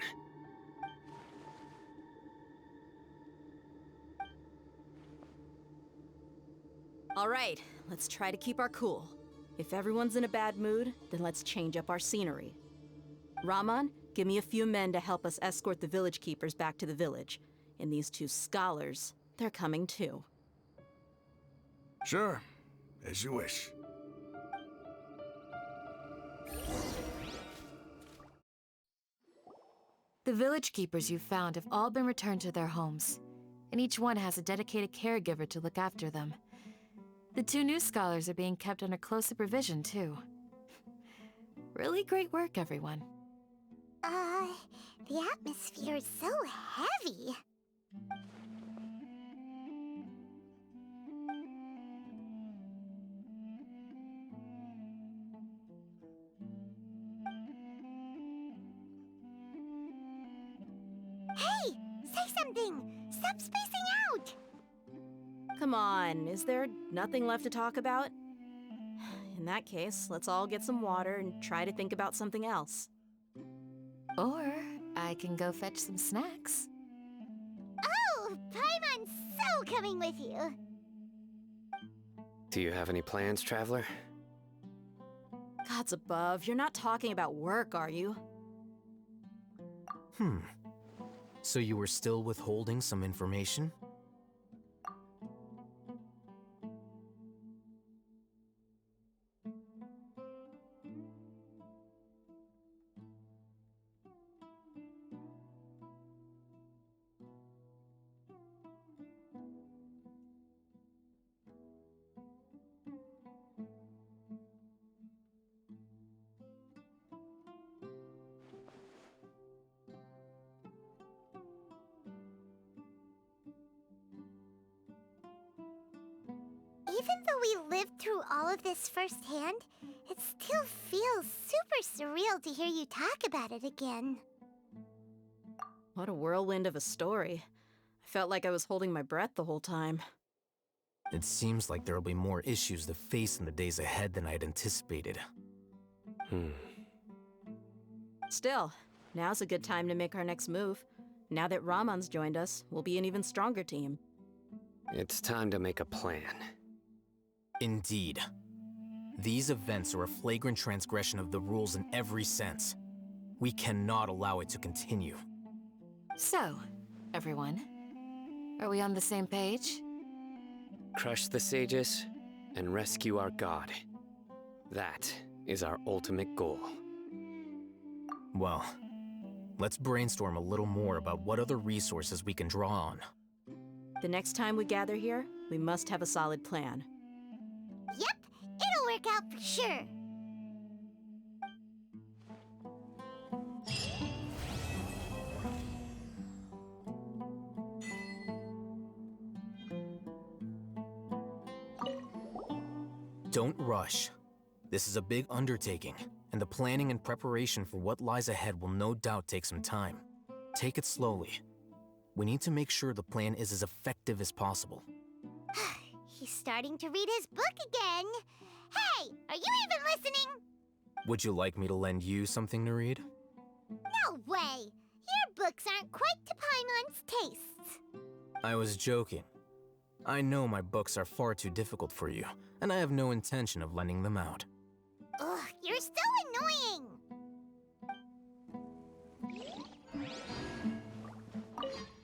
All right, let's try to keep our cool. If everyone's in a bad mood, then let's change up our scenery. Rahman, give me a few men to help us escort the village keepers back to the village. And these two scholars, they're coming too. Sure, as you wish. The village keepers you found have all been returned to their homes, and each one has a dedicated caregiver to look after them. The two new scholars are being kept under close supervision, too. Really great work, everyone. The atmosphere is so heavy. Hey! Say something! Stop spacing out! Come on, is there nothing left to talk about? In that case, let's all get some water and try to think about something else. Or I can go fetch some snacks. Oh! Paimon's so coming with you! Do you have any plans, Traveler? Gods above, you're not talking about work, are you? So you were still withholding some information? Even though we lived through all of this firsthand, it still feels super surreal to hear you talk about it again. What a whirlwind of a story. I felt like I was holding my breath the whole time. It seems like there'll be more issues to face in the days ahead than I'd anticipated. Still, now's a good time to make our next move. Now that Ramon's joined us, we'll be an even stronger team. It's time to make a plan. Indeed. These events are a flagrant transgression of the rules in every sense. We cannot allow it to continue. So, everyone, are we on the same page? Crush the sages and rescue our god. That is our ultimate goal. Well, let's brainstorm a little more about what other resources we can draw on. The next time we gather here, we must have a solid plan. Yep, it'll work out for sure. Don't rush. This is a big undertaking, and the planning and preparation for what lies ahead will no doubt take some time. Take it slowly. We need to make sure the plan is as effective as possible. He's starting to read his book again. Hey, are you even listening? Would you like me to lend you something to read? No way! Your books aren't quite to Paimon's tastes. I was joking. I know my books are far too difficult for you, and I have no intention of lending them out. Ugh, you're so annoying!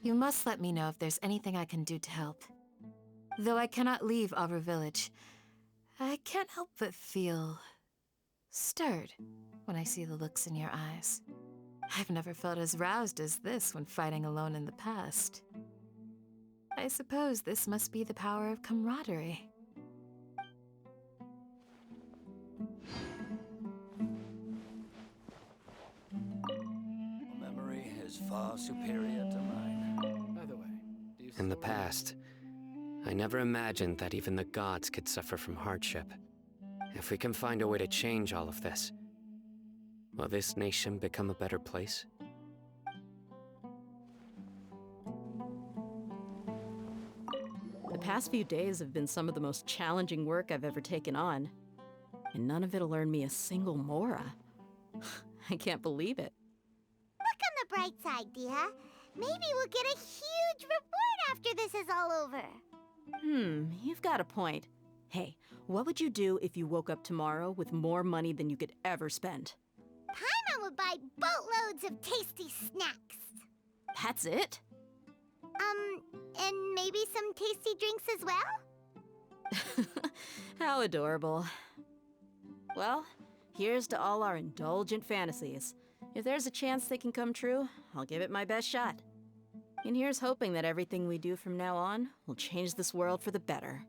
You must let me know if there's anything I can do to help. Though I cannot leave Aru Village, I can't help but feel stirred when I see the looks in your eyes. I've never felt as roused as this when fighting alone in the past. I suppose this must be the power of camaraderie. Memory is far superior to mine. By the way, do you In the past, I never imagined that even the gods could suffer from hardship. If we can find a way to change all of this, will this nation become a better place? The past few days have been some of the most challenging work I've ever taken on. And none of it'll earn me a single Mora. I can't believe it. Look on the bright side, Dia. Maybe we'll get a huge reward after this is all over. You've got a point. Hey, what would you do if you woke up tomorrow with more money than you could ever spend? Paimon would buy boatloads of tasty snacks. That's it? And maybe some tasty drinks as well? How adorable. Well, here's to all our indulgent fantasies. If there's a chance they can come true, I'll give it my best shot. And here's hoping that everything we do from now on will change this world for the better.